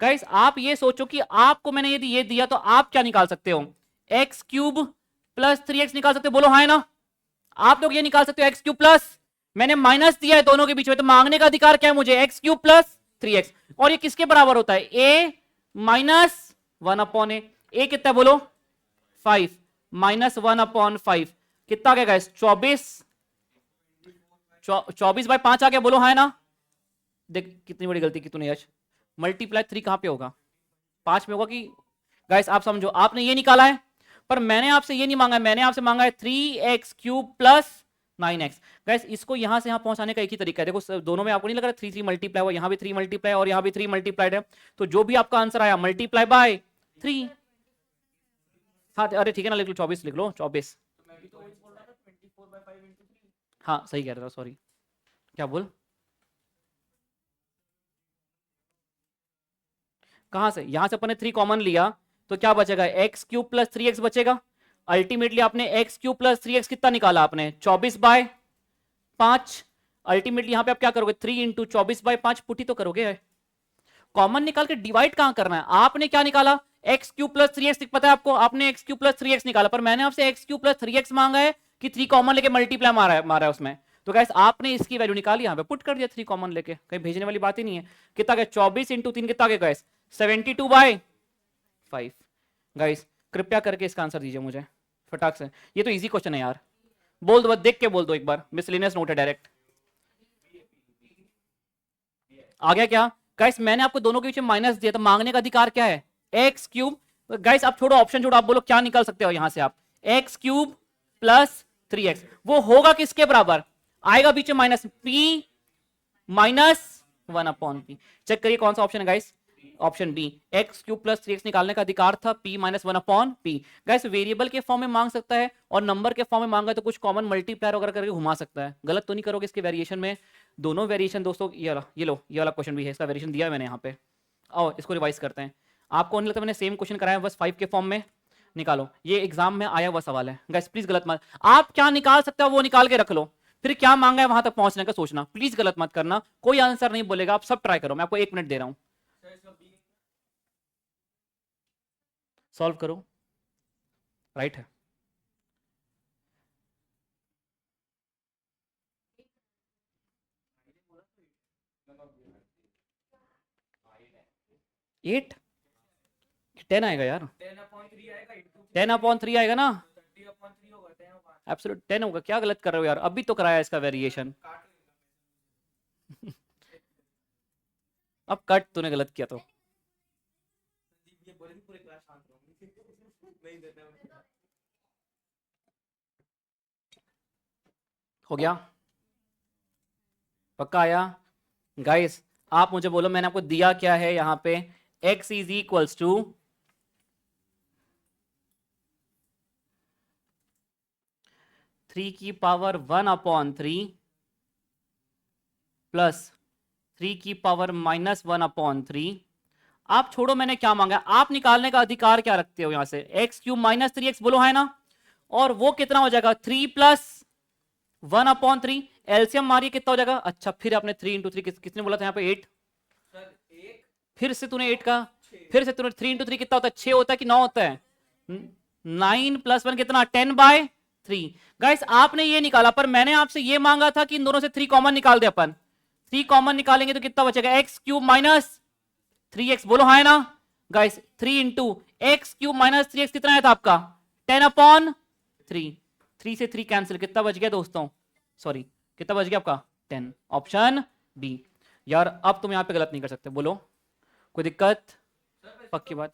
गाइस आप ये सोचो कि आपको मैंने यदि ये दिया तो आप क्या निकाल सकते हो, एक्स क्यूब प्लस 3x निकाल सकते हो, बोलो हाँ है ना। आप लोग ये निकाल सकते हो एक्स क्यूब प्लस, मैंने माइनस दिया है दोनों के बीच में, तो मांगने का अधिकार क्या है मुझे, एक्स क्यूब प्लस 3x। और ये किसके बराबर होता है, a माइनस 1/a। a कितना है बोलो, 5 माइनस 1/5 कितना आ गया गाइस, 24/5 आ गया, बोलो हाँ है ना। देख कितनी बड़ी गलती की तूने यश, मल्टीप्लाई 3 कहां पे होगा, 5 में होगा कि। गाइस आप समझो, आपने ये निकाला है, पर मैंने आपसे ये नहीं मांगा है, मैंने आपसे मांगा है 3x cube plus 9x। Guys इसको यहां से यहां पहुंचाने का एक ही तरीका है, देखो दोनों में आपको नहीं लग रहा 3 3 मल्टीप्लाई हुआ, यहां भी 3 मल्टीप्लाई और यहां भी 3 मल्टीप्लाइड है, तो जो भी आपका आंसर आया मल्टीप्लाई बाय 3। हाँ अरे ठीक है ना, लिख लो 24, लिख लो 24। तो मैं भी तो वही बोल रहा था 24/5 × 3। हाँ सही कह रहा था, सॉरी क्या बोल, कहां से, यहां से अपन ने 3 कॉमन लिया तो क्या बचेगा, एक्स क्यूब प्लस 3x बचेगा। अल्टीमेटली आपने एक्स क्यूब प्लस 3x कितना निकाला आपने, 24/5। अल्टीमेटली यहां पे आप क्या करोगे, 3 इंटू 24/5 पुटी तो करोगे। कॉमन निकाल के डिवाइड कहां करना है, आपने क्या निकाला, एक्स क्यूब प्लस 3x पता है आपको, आपने एक्स क्यूब प्लस 3x निकाला, पर मैंने आपसे एक्स क्यूब प्लस 3x मांगा है कि 3 कॉमन लेके मल्टीप्लाई मारा है उसमें। तो गाइस आपने इसकी वैल्यू निकाली, यहां पे पुट कर दिया 3 कॉमन लेके, कहीं भेजने वाली बात ही नहीं है। कितना गया, 24 इंटू 3 कितना गया गाइस, 72/5। गाइस कृपया करके इसका आंसर दीजिए मुझे फटाक से, ये तो इजी क्वेश्चन है यार, बोल दो, देख के बोल दो एक बार, मिसलेनियस नोट है डायरेक्ट। आ गया क्या गाइस, मैंने आपको दोनों के बीच में माइनस दिया, तो मांगने का अधिकार क्या है, एक्स क्यूब। गाइस आप छोड़ो ऑप्शन, छोड़ो, आप बोलो क्या निकाल सकते हो यहां से आप, एक्स क्यूब प्लस 3x, वो होगा किसके बराबर, आएगा बीच में minus, p minus 1/p। Check करिए कौन सा ऑप्शन है guys, option B, X cube plus 3x निकालने का अधिकार था p minus 1/p। Guys variable के फॉर्म में मांग सकता है और नंबर के फॉर्म में मांगा तो कुछ कॉमन मल्टीप्लायर वगैरह करके घुमा सकता है, गलत तो नहीं करोगे इसके वेरिएशन में। दोनों वेरिएशन दोस्तों, ये लो ये वाला क्वेश्चन भी है, इसका वेरिएशन दिया है मैंने यहाँ पे। आओ इसको रिवाइज करते हैं, आपको नहीं लगता मैंने सेम क्वेश्चन कराया, बस 5 के फॉर्म में निकालो, ये एग्जाम में आया हुआ सवाल है गाइस, प्लीज गलत मत, आप क्या निकाल सकते हो वो निकाल के रख लो, फिर क्या मांगा है वहां तक पहुंचने का सोचना, प्लीज गलत मत करना, कोई आंसर नहीं बोलेगा, आप सब ट्राई करो, मैं आपको 1 मिनट दे रहा हूं, सॉल्व करो, राइट है। एट 10 आएगा यार, 10/3 आएगा ना, एब्सोल्यूट 10 होगा, क्या गलत कर रहे हो यार, अभी तो कराया इसका वेरिएशन। अब कट तूने गलत किया तो, हो गया, पक्का आया। गाइस आप मुझे बोलो मैंने आपको दिया क्या है यहां पे, x इज इक्वल्स टू 3 की पावर 1/3 प्लस 3 की पावर माइनस 1/3। आप छोड़ो मैंने क्या मांगा, आप निकालने का अधिकार क्या रखते हो यहां से, एक्स क्यूब माइनस 3x बोलो है ना, और वो कितना हो जाएगा 3 प्लस 1/3, एलसीएम मारिए कितना हो जाएगा, अच्छा फिर आपने 3 इंटू 3 किसने बोला था यहाँ पे 8, फिर से तूने 8 का, फिर से तूने 3 इंटू 3 कितना होता है, 6 होता है कि 9 होता है, 9 प्लस 1 कितना 10/3। गाइस आपने ये निकाला, पर मैंने आपसे ये मांगा था कि इन दोनों से 3 कॉमन निकाल दे अपन, 3 कॉमन निकालेंगे तो कितना बचेगा, एक्स क्यूब माइनस 3x बोलो हाँ है ना guys, 3 into x cube minus 3x कितना आया था आपका 10/3, 3 से 3 कैंसिल, कितना बच गया दोस्तों, सॉरी कितना बच गया आपका 10, ऑप्शन बी। यार अब तुम यहाँ पे गलत नहीं कर सकते, बोलो कोई दिक्कत, पक्की बात,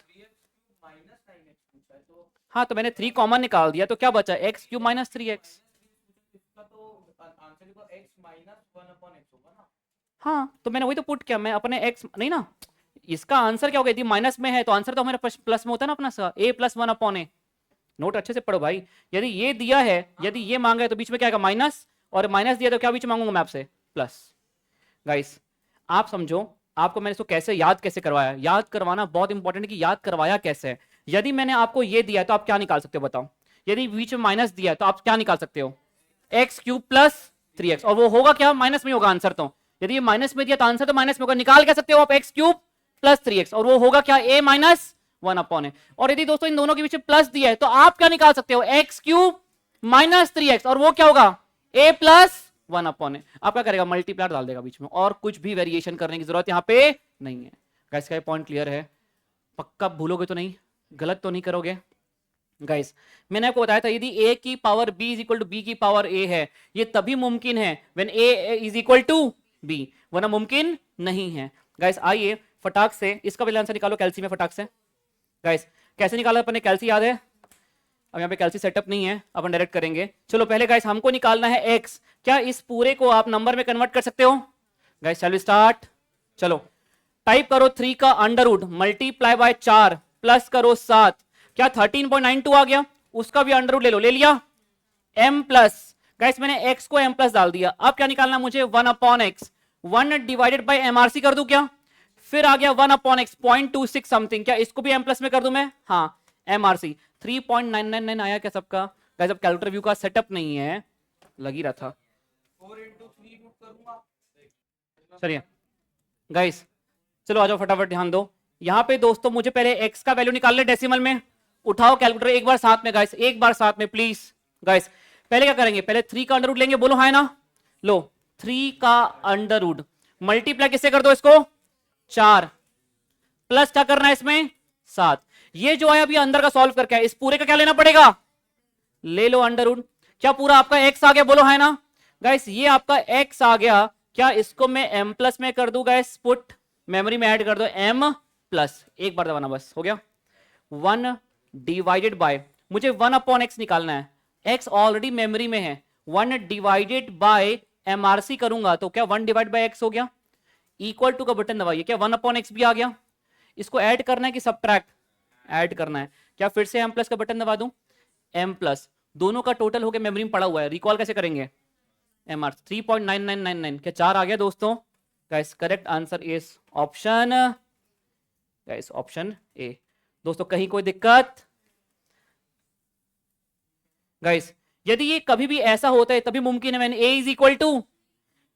हाँ तो मैंने 3 कॉमन निकाल दिया तो क्या बचा, एक्स क्यूब माइनस 3x, हाँ तो मैंने वही तो पुट किया, मैं अपने x नहीं ना, इसका आंसर क्या होगा, यदि माइनस में है तो आंसर तो हमारे प्लस में होता है ना अपना, a प्लस 1/a। नोट अच्छे से पढ़ो भाई, यदि ये दिया है, यदि ये मांगा है तो बीच में क्या आएगा माइनस, और माइनस दिया तो क्या बीच में मांगूंगा मैं आपसे प्लस। गाइस आप समझो, आपको मैंने इसको कैसे याद कैसे करवाया, याद करवाना बहुत इंपॉर्टेंट है कि याद करवाया कैसे है। यदि मैंने आपको ये दिया है तो आप क्या निकाल सकते हो बताओ, यदि बीच में माइनस दिया है तो आप क्या निकाल सकते हो, एक्स क्यूब प्लस 3x, और वो होगा क्या माइनस में होगा आंसर, तो यदि ये माइनस में दिया तो आंसर तो माइनस में होगा, निकाल क्या सकते हो आप एक्स क्यूब प्लस 3x, और वो होगा क्या a माइनस 1/a। और यदि दोस्तों इन दोनों के बीच प्लस दिया है तो आप क्या निकाल सकते हो, एक्स क्यूब माइनस 3x, और वो क्या होगा a प्लस 1/a। आप क्या करेगा, मल्टीप्लायर डाल देगा बीच में, और कुछ भी वेरिएशन करने की जरूरत यहाँ पे नहीं है। गाइस का पॉइंट क्लियर है, पक्का भूलोगे तो नहीं, गलत तो नहीं करोगे। गाइस मैंने आपको बताया था यदि a की power b is equal to b की पावर a है, ये तभी मुमकिन है when a is equal to b, वरना मुमकिन नहीं है। गाइस आइए फटाक से इसका पहले आंसर निकालो कैल्सी में फटाक से। गाइस कैसे निकाला अपने, कैल्सी याद है, अब यहाँ पे कैल्सी सेटअप नहीं है, अपन डायरेक्ट करेंगे। चलो पहले गाइस हमको निकालना है x, क्या इस पूरे को आप नंबर में कन्वर्ट कर सकते हो गाइस, चलो स्टार्ट, चलो टाइप करो 3 का under root multiply by 4 plus करो 7, क्या 13.92 आ गया, उसका भी अंडर रूट ले लो, ले लिया, m प्लस, गाइस मैंने x को m प्लस डाल दिया, अब क्या निकालना मुझे 1/x, 1 डिवाइडेड बाय mrc कर दूं क्या, फिर आ गया 1/x 0.26 समथिंग, क्या इसको भी m प्लस में कर दूं मैं? हाँ, MRC 3.999 आया क्या सबका? गाइस अब कैलकुलेटर व्यू का सेटअप नहीं है, लग ही रहा था। 4 into 3 पुट करूंगा। चलिए गाइस, चलो आ जाओ फटाफट, ध्यान दो। यहाँ पे दोस्तों मुझे पहले x का वैल्यू निकालना है डेसिमल में। उठाओ कैलकुलेटर एक बार साथ में गाइस, एक बार साथ में प्लीज गाइस। पहले क्या करेंगे? पहले 3 का अंडर रूट लेंगे, बोलो हाँ ना? लो 3 का अंडर रूट मल्टीप्लाई किससे कर दो इसको? 4 प्लस क्या करना है इसमें? 7। ये जो है अभी अंदर का सॉल्व करके है, इस पूरे का क्या लेना पड़ेगा? ले लो अंडर रूट। क्या पूरा आपका x आ गया? बोलो है ना गाइस? ये आपका x आ गया। क्या इसको मैं m प्लस में कर दूं गाइस? पुट मेमोरी में ऐड कर दो m प्लस, एक बार दबाना बस, हो गया। 1 डिवाइडेड बाय, मुझे 1/x निकालना है, x ऑलरेडी मेमोरी में है। 1 डिवाइडेड बाय MRC करूंगा तो क्या 1 डिवाइड बाय x हो गया। इक्वल टू का बटन दबाइए, क्या 1/x भी आ गया? इसको ऐड करना है कि सब्ट्रैक्ट? ऐड करना है। क्या फिर से m प्लस का बटन दबा दूं? m प्लस, दोनों का टोटल होकर मेमोरी में पड़ा हुआ है, रिकॉल कैसे करेंगे? MR 3.9999, क्या 4 आ गया दोस्तों? Guys correct answer is option, guys option A. दोस्तों कहीं कोई दिक्कत? गाइस यदि ये कभी भी ऐसा होता है तभी मुमकिन है, मैंने a is equal to,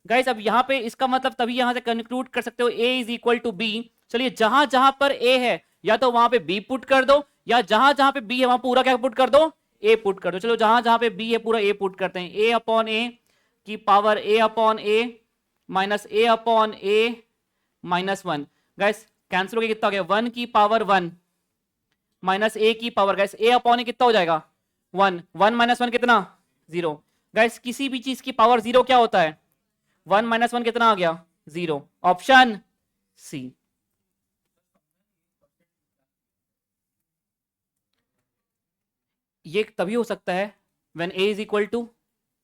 guys अब यहां पे इसका मतलब तभी यहां से कंक्लूड कर सकते हो a is equal to b। चलिए जहां जहां पर a है या तो वहां पे b पुट कर दो, या जहां जहां पे b है वहां पूरा क्या पुट कर दो? a पुट कर दो। चलो जहां जहां पे b है पूरा a पुट करते हैं। a अपॉन a की power a upon a minus a upon a minus 1। Guys cancel हो गया, कितना हो गया? 1 की पावर 1 माइनस a की power, guys a upon a कितना हो जाएगा? 1। 1 माइनस 1 कितना? 0। गाइस किसी भी चीज की पावर 0 क्या होता है? 1 माइनस 1 कितना आ गया? 0। Option C. ये तभी हो सकता है when a is equal to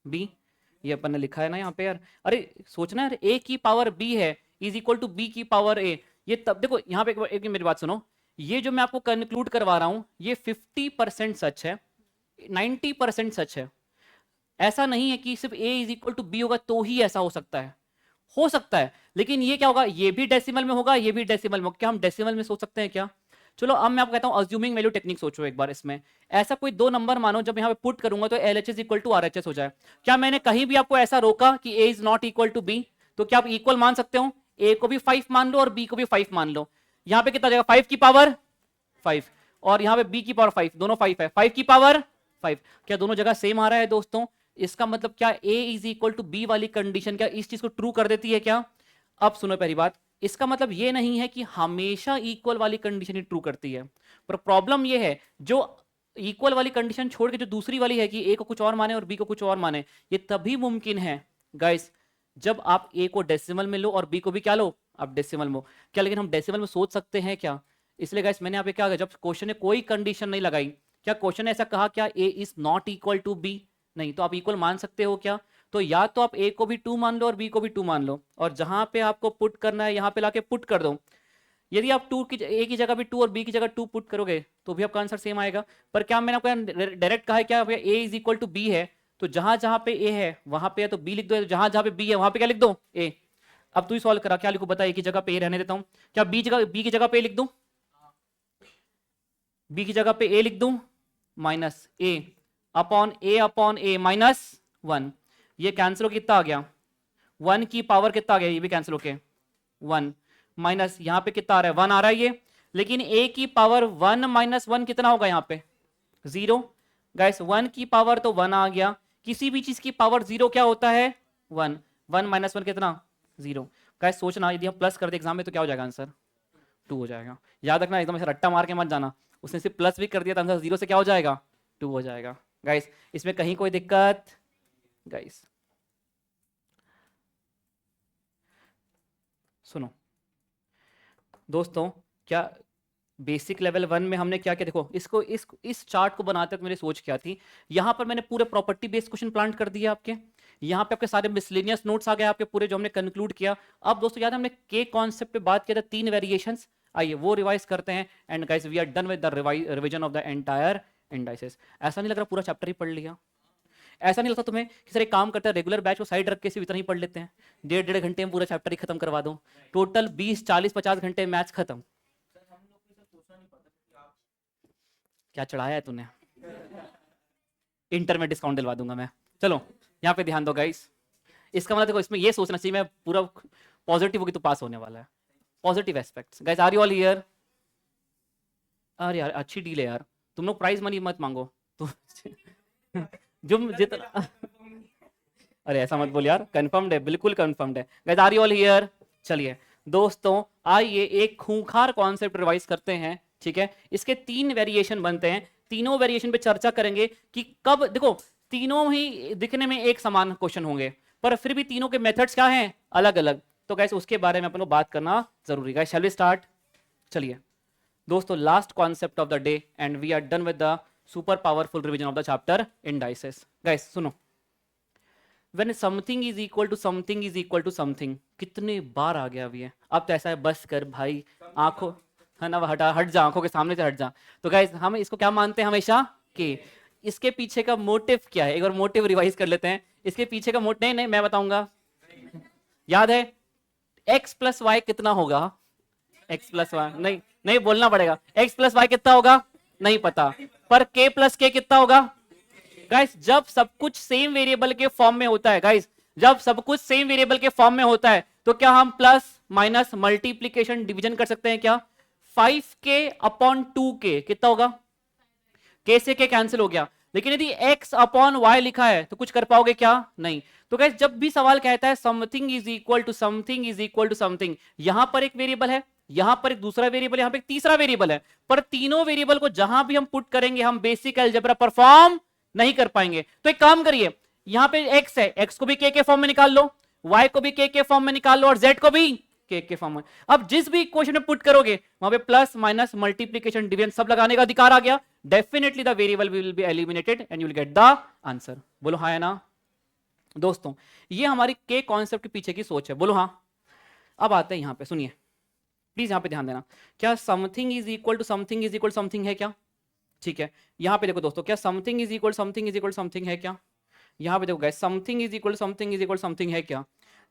b। ये अपन ने लिखा है ना यहाँ पे यार, अरे सोचना यार, a की पावर b है इज इक्वल टू b की पावर a। ये तब देखो यहाँ पे एक मेरी बात सुनो, ये जो मैं आपको कंक्लूड करवा रहा हूं ये 50% सच है, 90% सच है। ऐसा नहीं है कि सिर्फ a is equal to B होगा तो ही ऐसा हो सकता है। हो सकता है, लेकिन ये क्या होगा? ये भी डेसिमल में होगा, ये भी डेसिमल में होगा। क्या हम डेसिमल में सोच सकते हैं क्या? चलो अब मैं आपको कहता हूं अज्यूमिंग वैल्यू टेक्निक सोचो एक बार। इसमें ऐसा कोई दो नंबर मानो, जब यहाँ पे पुट करूंगा तो LHS इक्वल टू RHS हो जाए। क्या मैंने कहीं भी आपको ऐसा रोका कि a is not equal to b? तो क्या आप इक्वल मान सकते हो? a को भी 5 मान लो और b को भी 5 मान लो। यहाँ पे कितना जाएगा? 5 की पावर 5, और यहाँ पे b की पावर 5, दोनों 5 है, 5 की पावर 5। क्या दोनों जगह सेम आ रहा है दोस्तों? इसका मतलब क्या a is equal to b वाली कंडीशन क्या इस चीज को ट्रू कर देती है क्या? अब सुनो पहली बात, इसका मतलब ये नहीं है कि हमेशा इक्वल वाली कंडीशन ही ट्रू करती है, पर प्रॉब्लम ये है जो इक्वल वाली कंडीशन छोड़ के जो दूसरी वाली है कि a को कुछ और माने और b को कुछ और माने, ये तभी मुमकिन है गाइस जब आप a को डेसिमल में लो और b को भी क्या लो? आप डेसिमल में। क्या लेकिन हम डेसिमल में सोच सकते हैं क्या? इसलिए गाइस मैंने यहाँ पे क्या, जब क्वेश्चन ने कोई कंडीशन नहीं लगाई, क्या क्वेश्चन ने ऐसा कहा क्या a is not equal to b? नहीं, तो आप इक्वल मान सकते हो क्या? तो या तो आप a को भी 2 मान लो और b को भी 2 मान लो, और जहां पे आपको पुट करना है यहां पे लाके पुट कर दो। यदि आप a की जगह भी 2 और b की जगह 2 पुट करोगे तो भी आपका आंसर सेम आएगा। पर क्या मैंने आपको डायरेक्ट कहा है क्या a is equal to b है, तो जहां जहां पे a है वहां पे या तो b लिख दो, जहां जहां पे b है वहां पे क्या लिख दो? a। अब तू ही सॉल्व करा, क्या लिखो बता? a की जगह पे a रहने देता हूं, क्या b की जगह पे a लिख दूं? b की जगह पे a लिख दूं minus a upon a minus 1। ये कैंसिल हो कितना आ गया? 1 की पावर कितना आ गया? ये भी कैंसिल होके 1 माइनस यहाँ पे कितना आ रहा है? 1 आ रहा है ये, लेकिन a की पावर 1 माइनस 1 कितना होगा यहाँ पे? 0। गाइस 1 की पावर तो 1 आ गया, किसी भी चीज की पावर 0 क्या होता है? 1। 1 माइनस 1 कितना? 0। गाइस सोचना, यदि हम प्लस कर दे एग्जाम में तो क्या हो जाएगा आंसर? 2 हो जाएगा। याद रखना, एकदम ऐसे रट्टा मार के मत जाना, उसने सिर्फ प्लस भी कर दिया तो आंसर 0 से क्या हो जाएगा? 2 हो जाएगा। गाइस इसमें कहीं कोई दिक्कत? गाइस सुनो दोस्तों, क्या बेसिक लेवल 1 में हमने क्या क्या, देखो इसको इस चार्ट को बनाते वक्त मेरी सोच क्या थी, यहां पर मैंने पूरे प्रॉपर्टी बेस्ड क्वेश्चन प्लांट कर दिया आपके, यहाँ पे आपके सारे मिसलेनियस नोट्स आ गए आपके पूरे जो हमने कंक्लूड किया। अब दोस्तों याद है हमने के कॉन्सेप्ट पे बात किया था, 3 वेरिएशंस, आइए वो रिवाइज करते हैं। And guys we are done with the revision of the entire indices. ऐसा नहीं लग रहा पूरा चैप्टर ही पढ़ लिया? ऐसा नहीं लगता तुम्हें कि सर एक काम करते हैं रेगुलर बैच को साइड रख के सिर्फ इतना ही पढ़ लेते हैं, 1.5 घंटे में पूरा चैप्टर ही खत्म करवा दो, टोटल 20 40 50 घंटे मैथ्स खत्म। क्या चढ़ाया है तूने? इंटर में डिस्काउंट दिलवा दूंगा मैं। चलो यहाँ पे ध्यान दो गाइस, इसका मतलब देखो इसमें ये सोचना चाहिए मैं पूरा पॉजिटिव होगी तो पास होने वाला है, positive aspects. Guys are you all here? अरे यार अच्छी डील है यार, तुम लोग प्राइज मनी मत मांगो तो जो जितना अरे ऐसा मत बोल यार, कंफर्म्ड है, बिल्कुल कंफर्म्ड है। Guys are you all here? चलिए दोस्तों आइए एक खूंखार कॉन्सेप्ट रिवाइज करते हैं, ठीक है। इसके 3 वेरिएशन बनते हैं, तीनों वेरिएशन पे चर्चा करेंगे कि कब, देखो तीनों ही दिखने में एक समान क्वेश्चन होंगे पर फिर भी तीनों के मेथड्स क्या हैं, अलग अलग। तो गाइस उसके बारे में अपन को बात करना जरूरी। Guys shall we start? चलिए दोस्तों last concept of the day and we are done with the super powerful revision of the chapter indices. Guys सुनो, when something is equal to something is equal to something, कितने बार आ गया अभी है, अब तो ऐसा है बस कर भाई, आंखों है ना, हटा हट जा, आंखों के सामने से हट जा। तो गाइस हम इसको क्या मानते हैं हमेशा कि इसके पीछे का मोटिव क्या है, एक बार मोटिव रिवाइज कर लेते हैं। इसके पीछे का मोटिव नहीं मैं बताऊंगा, याद है x प्लस वाई कितना होगा? x प्लस वाई नहीं नहीं बोलना पड़ेगा, x प्लस वाई कितना होगा नहीं पता, पर k प्लस k कितना होगा? गाइस जब सब कुछ सेम वेरिएबल के फॉर्म में होता है, गाइस जब सब कुछ सेम वेरिएबल के फॉर्म में होता है तो क्या हम प्लस माइनस मल्टीप्लीकेशन डिवीजन कर सकते हैं क्या? 5k अपॉन 2k कितना होगा? k से k कैंसिल हो गया, लेकिन यदि x अपॉन y लिखा है तो कुछ कर पाओगे क्या? नहीं। तो गाइस जब भी सवाल कहता है something is equal to something is equal to something, यहां पर एक वेरिएबल है, यहां पर एक दूसरा वेरिएबल, यहां पर एक तीसरा वेरिएबल है, पर तीनों वेरिएबल को जहां भी हम पुट करेंगे हम बेसिक अलजेब्रा परफॉर्म नहीं कर पाएंगे। तो एक काम करिए, यहां पे x है, x को भी k के फॉर्म में निकाल लो, y को भी k के फॉर्म में निकाल लो और z को भी k के फॉर्म में। अब जिस भी इक्वेशन में पुट करोगे वहां पे प्लस माइनस मल्टीप्लिकेशन डिवीजन सब लगाने का अधिकार आ गया, definitely the variable will be eliminated and you will get the answer. बोलो हाँ है ना दोस्तों, ये हमारी k कॉन्सेप्ट के पीछे की सोच है, बोलो हाँ। अब आते हैं यहां पे, सुनिए प्लीज यहां पे ध्यान देना, क्या something is equal to something is equal something है क्या? ठीक है, यहां पे देखो दोस्तों, क्या something is equal something is equal something है क्या? यहां पे देखो guys something is equal something is equal something है क्या?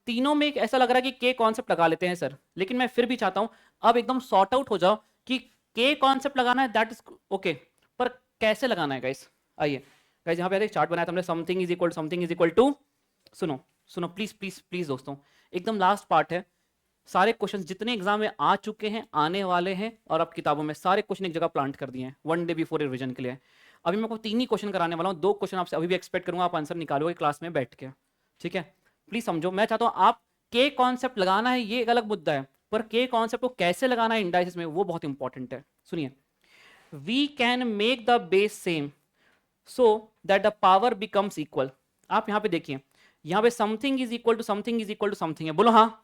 तीनों में एक ऐसा लग रहा है कि के कॉन्सेप्ट लगा लेते हैं सर, लेकिन मैं फिर भी चाहता हूं अब एकदम सॉर्ट आउट हो जाओ कि के कॉन्सेप्ट लगाना है दैट इज ओके, पर कैसे लगाना है गाइस? आइए गाइस यहां पे एक चार्ट बनाया था हमने, समथिंग इज इक्वल टू, सुनो सुनो प्लीज प्लीज प्लीज दोस्तों, एकदम लास्ट पार्ट है, सारे क्वेश्चंस जितने एग्जाम में आ चुके हैं आने वाले हैं और अब किताबों में सारे क्वेश्चन एक जगह प्लांट कर दिए हैं वन डे बिफोर रिवीजन के लिए। अभी मैं को 3 ही क्वेश्चन कराने वाला हूं, 2 क्वेश्चन आपसे अभी भी एक्सपेक्ट करूंगा आप आंसर निकालोगे क्लास में बैठ के, ठीक है? प्लीज समझो, मैं चाहता हूं आप के कॉन्सेप्ट लगाना है ये एक अलग मुद्दा है, पर के कॉन्सेप्ट को कैसे लगाना है इंडाइसिस में वो बहुत इंपॉर्टेंट है। सुनिए, we can make the base same so that the power becomes equal. आप यहां पे देखिए, यहां पे something is equal to something is equal to something है, बोलो हाँ।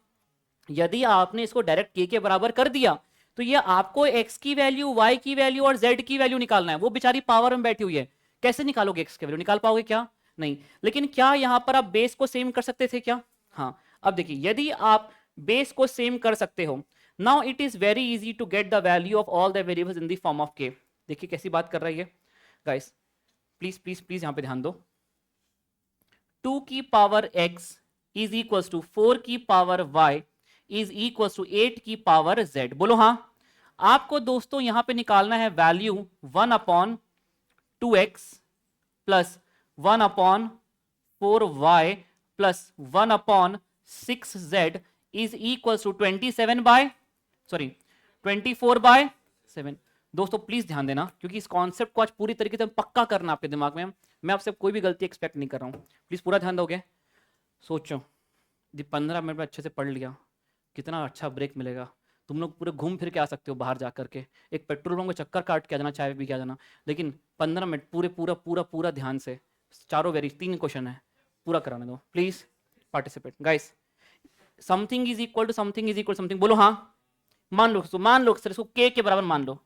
यदि आपने इसको डायरेक्ट के बराबर कर दिया तो ये आपको x की वैल्यू, y की वैल्यू और z की वैल्यू निकालना है, वो बेचारी पावर में बैठी हुई है, कैसे निकालोगे x की वैल्यू? निकाल पाओगे क्या? नहीं। लेकिन क्या यहां पर आप बेस को सेम कर सकते थे क्या? हाँ। अब देखिए, यदि आप बेस को सेम कर सकते हो, now it is very easy to get the value of all the variables in the form of k। देखिए कैसी बात कर रही है गाइस, प्लीज प्लीज प्लीज यहां पे ध्यान दो। 2 की power x is equal to 4 की power y is equal to 8 की पावर z, बोलो हाँ। आपको दोस्तों यहां पे निकालना है value 1 upon 2x plus 1 upon 4y plus 1 upon 6z is equal to 24/7। दोस्तों प्लीज ध्यान देना, क्योंकि इस कॉन्सेप्ट को आज पूरी तरीके से पक्का करना आपके दिमाग में, मैं आपसे कोई भी गलती एक्सपेक्ट नहीं कर रहा हूं, प्लीज पूरा ध्यान दोगे। सोचो 15 मिनट में अच्छे से पढ़ लिया, कितना अच्छा ब्रेक मिलेगा, तुम लोग पूरे घूम फिर के आ सकते हो बाहर जा करके, एक पेट्रोल पंप में चक्कर काट के आ जाना, चाय भी क्या जाना, लेकिन 15 मिनट पूरे पूरा पूरा पूरा ध्यान से चारों 3 क्वेश्चन है पूरा कराने दो, please participate guys. Something is equal to something is equal something, बोलो हाँ। मान लो सर इसको के बराबर मान लो,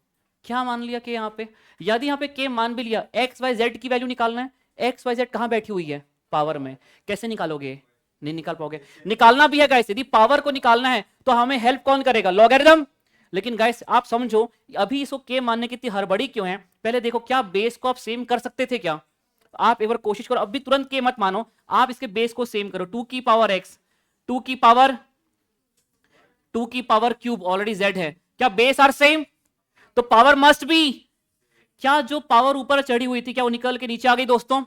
क्या मान लिया के यहाँ पे? यदि यहाँ पे के मान भी लिया, एक्स वाई जेड की वैल्यू निकालना है, एक्स वाई जेड कहाँ बैठी हुई है? पावर में, कैसे निकालोगे? नहीं निकाल पाओगे। निकालना भी है गाइस, यदि पावर को निकालना है तो हमें हेल्प कौन करेगा? लॉगरिथम। लेकिन गाइस आप समझो, अभी इसको के मानने की इतनी हड़बड़ी क्यों है? पहले देखो, क्या बेस को आप सेम कर सकते थे क्या? आप एक बार कोशिश करो, अभी तुरंत के मत मानो, आप इसके बेस को सेम करो, 2 की पावर x, 2 की पावर क्यूब ऑलरेडी z है, क्या बेस आर सेम? तो पावर मस्ट बी, क्या जो पावर ऊपर चढ़ी हुई थी क्या वो निकल के नीचे आ गई दोस्तों?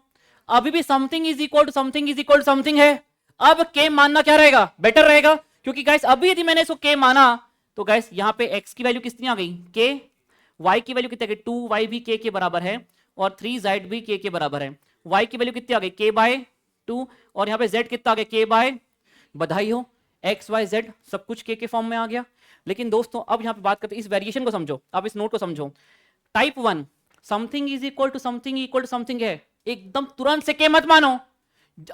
अभी भी something is equal to something is equal to something है। अब के मानना क्या रहेगा? बेटर रहेगा, क्योंकि गाइस अभी यदि मैंने इसको के माना तो गाइस यहां पे x की वैल्यू कितनी आ गई? के। y की वैल्यू कितनी आ गई? 2y भी के बराबर है और 3z भी के बराबर है। y की वैल्यू कितनी आ गई? k by 2। और यहां पे z कितना आ गया? k बाय, बधाई हो, x y z सब कुछ के फॉर्म में आ गया। लेकिन दोस्तों अब यहां पे बात करते हैं, इस वेरिएशन को समझो, आप इस नोट को समझो। Type 1 something is equal to something है, एकदम तुरंत से के मत मानो।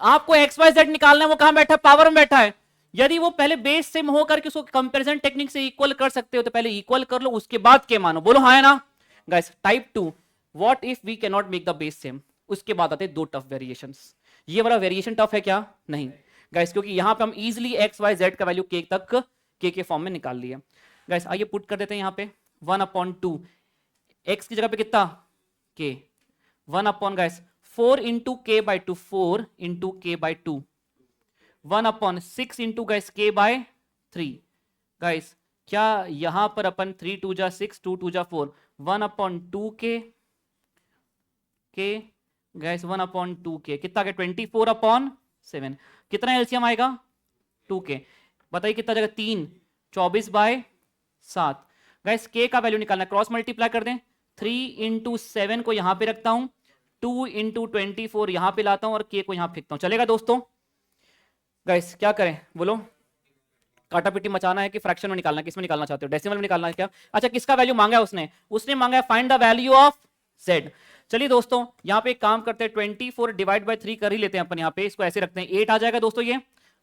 आपको एक्स वाई जेड निकालना है, वो कहां बैठा है? पावर में बैठा है। यदि वो पहले बेस सेम हो करके उसको कंपैरिजन टेक्निक से इक्वल कर सकते हो तो पहले इक्वल कर लो, उसके बाद के मानो। बोलो हाँ है ना guys? Type 2 what if we can not make the base same, उसके बाद आते हैं दो टफ वेरिएशंस। ये वाला वेरिएशन टफ है क्या? नहीं गाइस, क्योंकि यहां पे हम इजीली एक्स वाई जेड का वैल्यू के तक के फॉर्म में निकाल लिए। गाइस आइए पुट कर देते हैं यहां पे 1/2, एक्स की जगह पे कितना? के। 1 गाइस 4 इंटू के बाई 2, 4 इंटू के बाई 2, 1/6 इंटू गाइस के बाय 3। गाइस क्या यहां पर अपन 3 2 जा 6, 2 2 जा 4, 1/2 के गाइस 1/2 के कितना गया? 24/7। कितना एलसीएम आएगा? 2 के। बताइए कितना जगह? 3, 24/7। गाइस के का वैल्यू निकालना, क्रॉस मल्टीप्लाई कर दें। 3 इंटू 7 को यहां पे रखता हूं, 2 इंटू 24 यहां पे लाता हूं और के को यहां फेंकता हूं। चलेगा दोस्तों? गाइस क्या करें बोलो? काटा पिटी मचाना है कि फ्रैक्शन में निकालना है? किस में निकालना चाहते हो? डेसिमल में निकालना है क्या? अच्छा किसका वैल्यू मांगा है उसने? उसने मांगा है find the value of z। चलिए दोस्तों यहां पे एक काम करते हैं, 24 डिवाइड बाय 3 कर ही लेते हैं अपन। यहां पे इसको ऐसे रखते हैं, 8 आ जाएगा दोस्तों। ये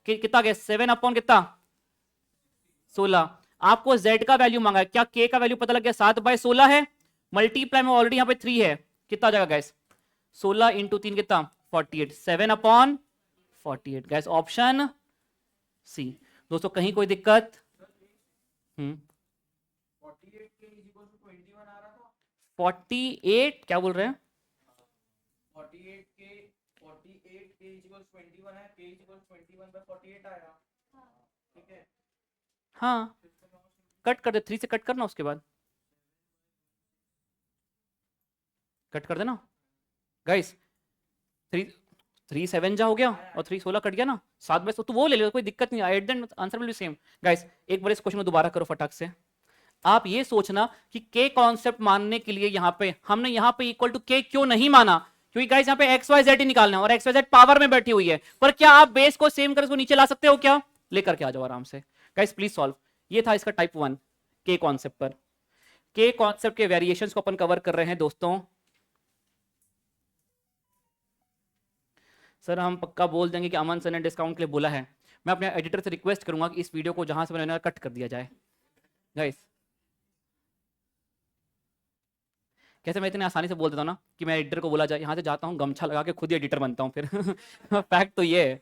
कितना गया? 7 कितना? 16। आपको z का वैल्यू मांगा है, क्या k का वैल्यू पता लग गया? 7/16 है, मल्टीप्लाई में ऑलरेडी यहां पे 3 है, कितना आ जाएगा गाइस? 16 इंटू 3 कितना? 48, 7/48 गाइस, ऑप्शन सी। दोस्तों कहीं कोई दिक्कत? 48 के इज इक्वल टू 21 आ रहा था। 48 क्या बोल रहे हैं? 48 के इज इक्वल 21 है, के इज इक्वल 21/48 आया। ठीक है, हाँ कट कर दे, 3 से कट करना, उसके बाद कट कर देना गाइस। 3 7 जा हो गया और 3 16 कट गया ना, 7/16 तो वो ले लो, कोई दिक्कत नहीं। At the answer will be same. Guys एक बार इस क्वेश्चन को दोबारा करो फटाक से। आप ये सोचना कि के कॉन्सेप्ट मानने के लिए यहां पे हमने यहां पे इक्वल टू के क्यों नहीं माना? क्योंकि गाइस यहां पे एक्स वाई जेड ही निकालना है और एक्स वाई जेड पावर में बैठी हुई है। पर क्या आप बेस को सेम कर उसको नीचे ला सकते हो? क्या लेकर के आ जाओ आराम से। Guys please solve. ये था इसका टाइप 1 के कॉन्सेप्ट पर। के कॉन्सेप्ट के वेरिएशंस को अपन कवर कर रहे हैं दोस्तों। सर हम पक्का बोल देंगे कि अमन सर ने डिस्काउंट के लिए बोला है। मैं अपने एडिटर से रिक्वेस्ट करूंगा कि इस वीडियो को जहां से मैंने कट कर दिया जाए। गाइस कैसे मैं इतनी आसानी से बोल देता हूँ ना कि मैं एडिटर को बोला जाए, यहाँ से जाता हूँ गमछा लगा के खुद ही एडिटर बनता हूँ फिर। फैक्ट तो ये है।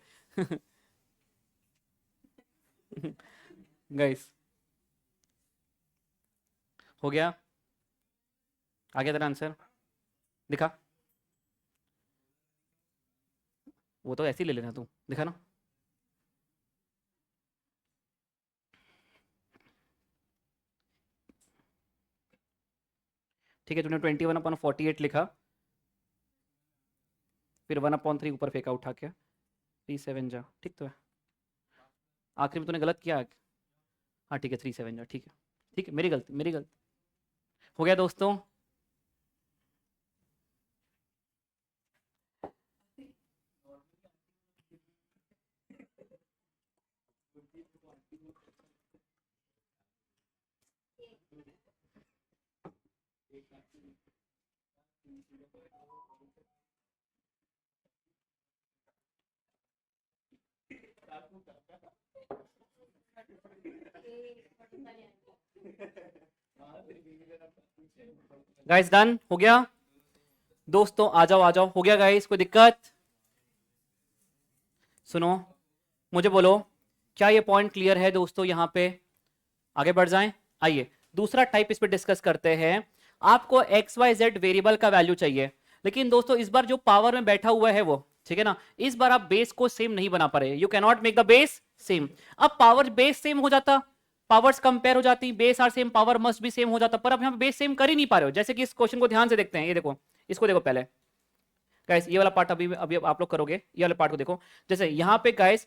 गाइस हो गया? आ गया तेरा आंसर? दिखा, वो तो ऐसे ही ले लेना तू, दिखा ना। ठीक है, तूने 21/48 लिखा, फिर 1/3 ऊपर फेंका उठा के, 3 7 जा, ठीक तो है। आखिरी में तूने गलत किया। हाँ ठीक है, 3 7 जा, ठीक है ठीक है, मेरी गलती मेरी गलती। हो गया दोस्तों? गाइस डन हो गया? दोस्तों आ जाओ आ जाओ, हो गया गाइस? कोई दिक्कत? सुनो मुझे बोलो, क्या ये पॉइंट क्लियर है दोस्तों? यहाँ पे आगे बढ़ जाएं। आइए दूसरा टाइप इस पे डिस्कस करते हैं। आपको एक्स वाई जेड वेरिएबल का वैल्यू चाहिए, लेकिन दोस्तों इस बार जो पावर में बैठा हुआ है वो, ठीक है ना, इस बार आप बेस को सेम नहीं बना पा रहे, you can not make the base same. अब पावर बेस सेम हो जाता, पावर्स कंपेयर हो जाती, base are same power must भी सेम हो जाता, पर अब यहाँ पे बेस सेम कर ही नहीं पा रहे हो। जैसे कि इस क्वेश्चन को ध्यान से देखते हैं, ये देखो, इसको देखो पहले गाइस, ये वाला पार्ट अभी अभी आप लोग करोगे, ये वाले पार्ट को देखो। जैसे यहाँ पे गाइस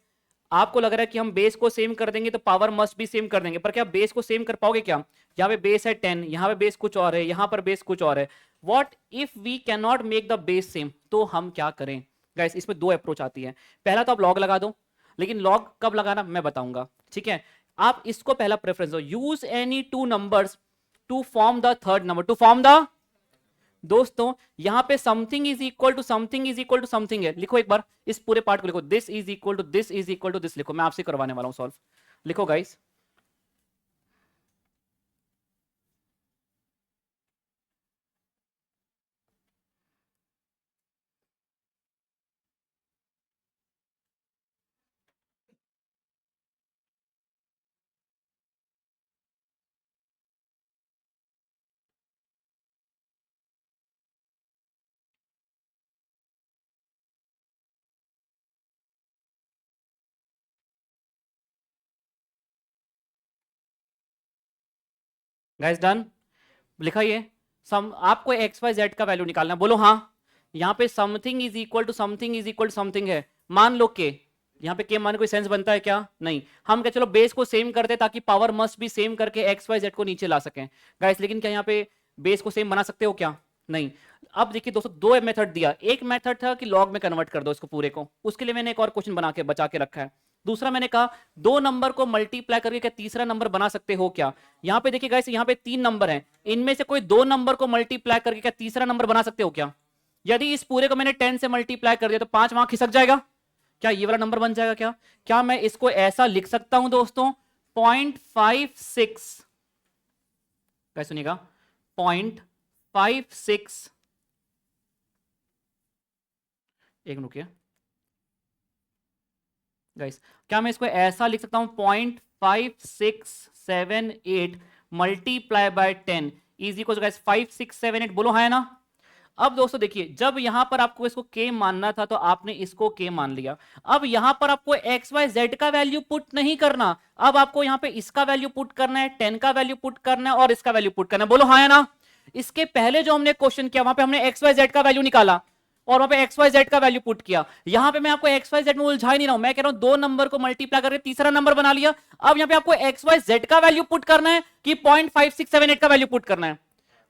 आपको लग रहा है कि हम बेस को सेम कर देंगे तो पावर मस्ट भी सेम कर देंगे, पर क्या बेस को सेम कर पाओगे क्या? यहाँ पे बेस है 10, यहाँ पे बेस कुछ और है, यहाँ पर बेस कुछ और है। What if we can not make the base same, तो हम क्या करें गाइस? इसमें दो अप्रोच आती है। पहला तो आप लॉग लगा दो, लेकिन लॉग कब लगाना मैं बताऊंगा, ठीक है। आप इसको पहला प्रेफरेंस दो, use any two numbers to form the third number, to form the, दोस्तों यहां पे something is equal to something is equal to something है। लिखो एक बार इस पूरे पार्ट को लिखो, this is equal to this is equal to this, लिखो, मैं आपसे करवाने वाला हूं सॉल्व। लिखो गाइस, गाइस डन, लिखा ये सम, आपको एक्स वाई जेड का वैल्यू निकालना है, बोलो हाँ। यहाँ पे something is equal to something is equal to something है, मान लो के, यहाँ पे के मान कोई सेंस बनता है क्या? नहीं। हम क्या चलो बेस को सेम करते ताकि पावर मस्ट भी सेम करके एक्स वाई जेड को नीचे ला सकें गाइस, लेकिन क्या यहाँ पे बेस को सेम बना सकते हो क्या? नहीं। अब देखिए दोस्तों, दो मेथड दिया, एक मेथड था कि लॉग में कन्वर्ट कर दो इसको पूरे को, उसके लिए मैंने एक और क्वेश्चन बना के बचा के रखा है। दूसरा मैंने कहा दो नंबर को मल्टीप्लाई करके क्या तीसरा नंबर बना सकते हो क्या? यहाँ पे देखिए गाइस, यहाँ पे 3 नंबर हैं, इनमें से कोई दो नंबर को मल्टीप्लाई करके क्या तीसरा नंबर बना सकते हो क्या? यदि इस पूरे को मैंने 10 से मल्टीप्लाई कर दिया तो 5 वहां खिसक जाएगा, क्या ये वाला नंबर बन जाएगा क्या? क्या मैं इसको ऐसा लिख सकता हूं दोस्तों, 0.56, कैसे सुनिएगा, 0.56, एक मिनट रुकिए गाइस, क्या मैं इसको ऐसा लिख सकता हूं 0.5678 multiply by 10 is equal guys 5678, बोलो हाँ है ना? अब दोस्तों देखिए, जब यहां पर आपको इसको k मानना था तो आपने इसको k मान लिया। अब यहां पर आपको x y z का वैल्यू पुट नहीं करना, अब आपको यहां पे इसका वैल्यू पुट करना है, 10 का वैल्यू पुट करना है और इसका वैल्यू पुट करना है, बोलो हाँ है ना? इसके पहले जो हमने क्वेश्चन किया वहां पे हमने x y z का वैल्यू निकाला और वहां पे एक्स वाई जेड का वैल्यू पुट किया। यहां पे मैं आपको एक्स वाई जेड में उलझा ही नहीं रहा हूं, मैं कह रहा हूं दो नंबर को मल्टीप्लाई करके तीसरा नंबर बना लिया। अब यहां पे आपको एक्स वाई जेड का वैल्यू पुट करना है कि 0.5678 का वैल्यू पुट करना है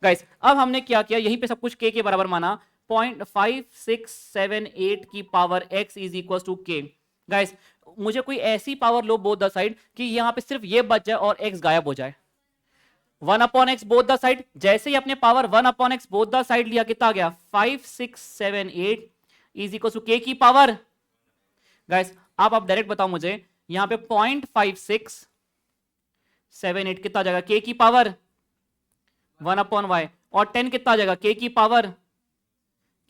गाइस। अब हमने क्या किया, यहीं पे सब कुछ के बराबर माना, 0.5678 की power x is equal to K. Guys मुझे कोई ऐसी पावर लो बोथ द साइड कि यहां पे सिर्फ ये बच जाए और x गायब हो जाए। 1/x बोथ द साइड, जैसे ही अपने power 1/x both the side लिया, कितना आ गया 5678 इज इक्वल टू के की पावर। गाइस आप डायरेक्ट बताओ मुझे, यहां पे 0.5678 कितना आ जाएगा के की पावर 1/y, और 10 कितना आ जाएगा के की पावर।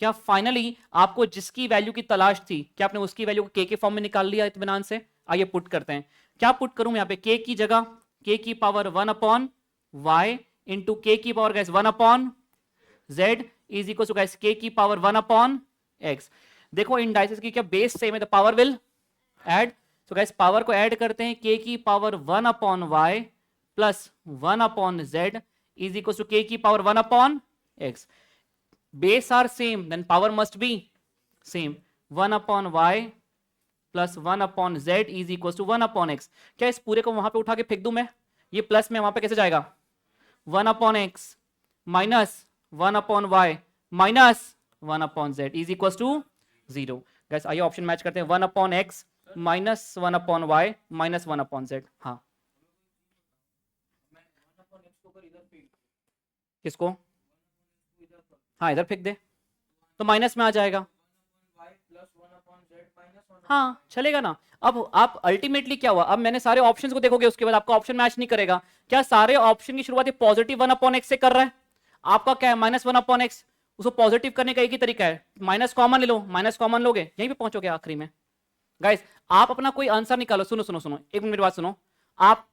क्या फाइनली आपको जिसकी वैल्यू की तलाश थी, क्या आपने उसकी वैल्यू को के फॉर्म में निकाल लिया इत्मीनान से? आइए पुट करते हैं, क्या पुट करूं यहां पे, के की जगह के की पावर 1/y इंटू के की power guys 1/z is equal to guys K की पावर 1/x। देखो इंडाइसेस की क्या बेस सेम है तो पावर विल ऐड, तो गैस पावर को ऐड करते हैं, के की power 1/y plus 1/z is equal to K की power 1/x। Base are same then power must be same, 1/y plus 1/z is equal to 1/x। क्या इस पूरे को वहां पे उठा के फेंक दूं मैं, ये प्लस में वहां पे कैसे जाएगा, 1/x minus 1/y minus 1/z is equal to 0। Guys आइए ऑप्शन मैच करते हैं, 1/x minus 1/y minus 1/z। हाँ किसको, हाँ इधर फेंक दे तो माइनस में आ जाएगा, हाँ चलेगा ना। अब आप अल्टीमेटली क्या हुआ, अब मैंने सारे ऑप्शंस को देखोगे उसके बाद आपका ऑप्शन मैच नहीं करेगा। क्या सारे ऑप्शन की शुरुआत पॉजिटिव 1/x से कर रहा है, आपका क्या है -1/x, उसको पॉजिटिव करने का एक ही तरीका है, माइनस कॉमन ले लो, माइनस कॉमन लोगे यहीं पे पहुंचोगे आखिरी में। गाइस आप अपना कोई आंसर निकालो, सुनो सुनो सुनो एक मिनट बात सुनो, आप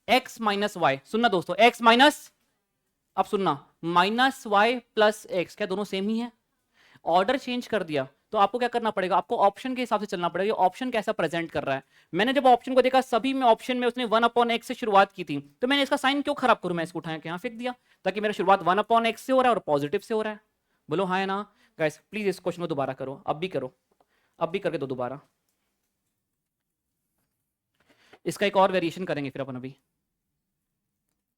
x माइनस वाई, सुनना दोस्तों, x माइनस, अब सुनना, -y प्लस x क्या दोनों सेम ही है? ऑर्डर चेंज कर दिया तो आपको क्या करना पड़ेगा, आपको ऑप्शन के हिसाब से चलना पड़ेगा, ये ऑप्शन कैसा प्रेजेंट कर रहा है। मैंने जब ऑप्शन को देखा सभी में ऑप्शन में उसने 1/x से शुरुआत की थी, तो मैंने इसका साइन क्यों खराब करूं, मैं इसको उठा के यहाँ फेंक दिया, ताकि मेरा शुरुआत 1/x से हो रहा है और पॉजिटिव से हो रहा है। बोलो हाँ है ना गाइस, प्लीज इस क्वेश्चन को दोबारा करो, अब भी करो, अब भी करके दो दोबारा। इसका एक और वेरिएशन करेंगे फिर अपन अभी।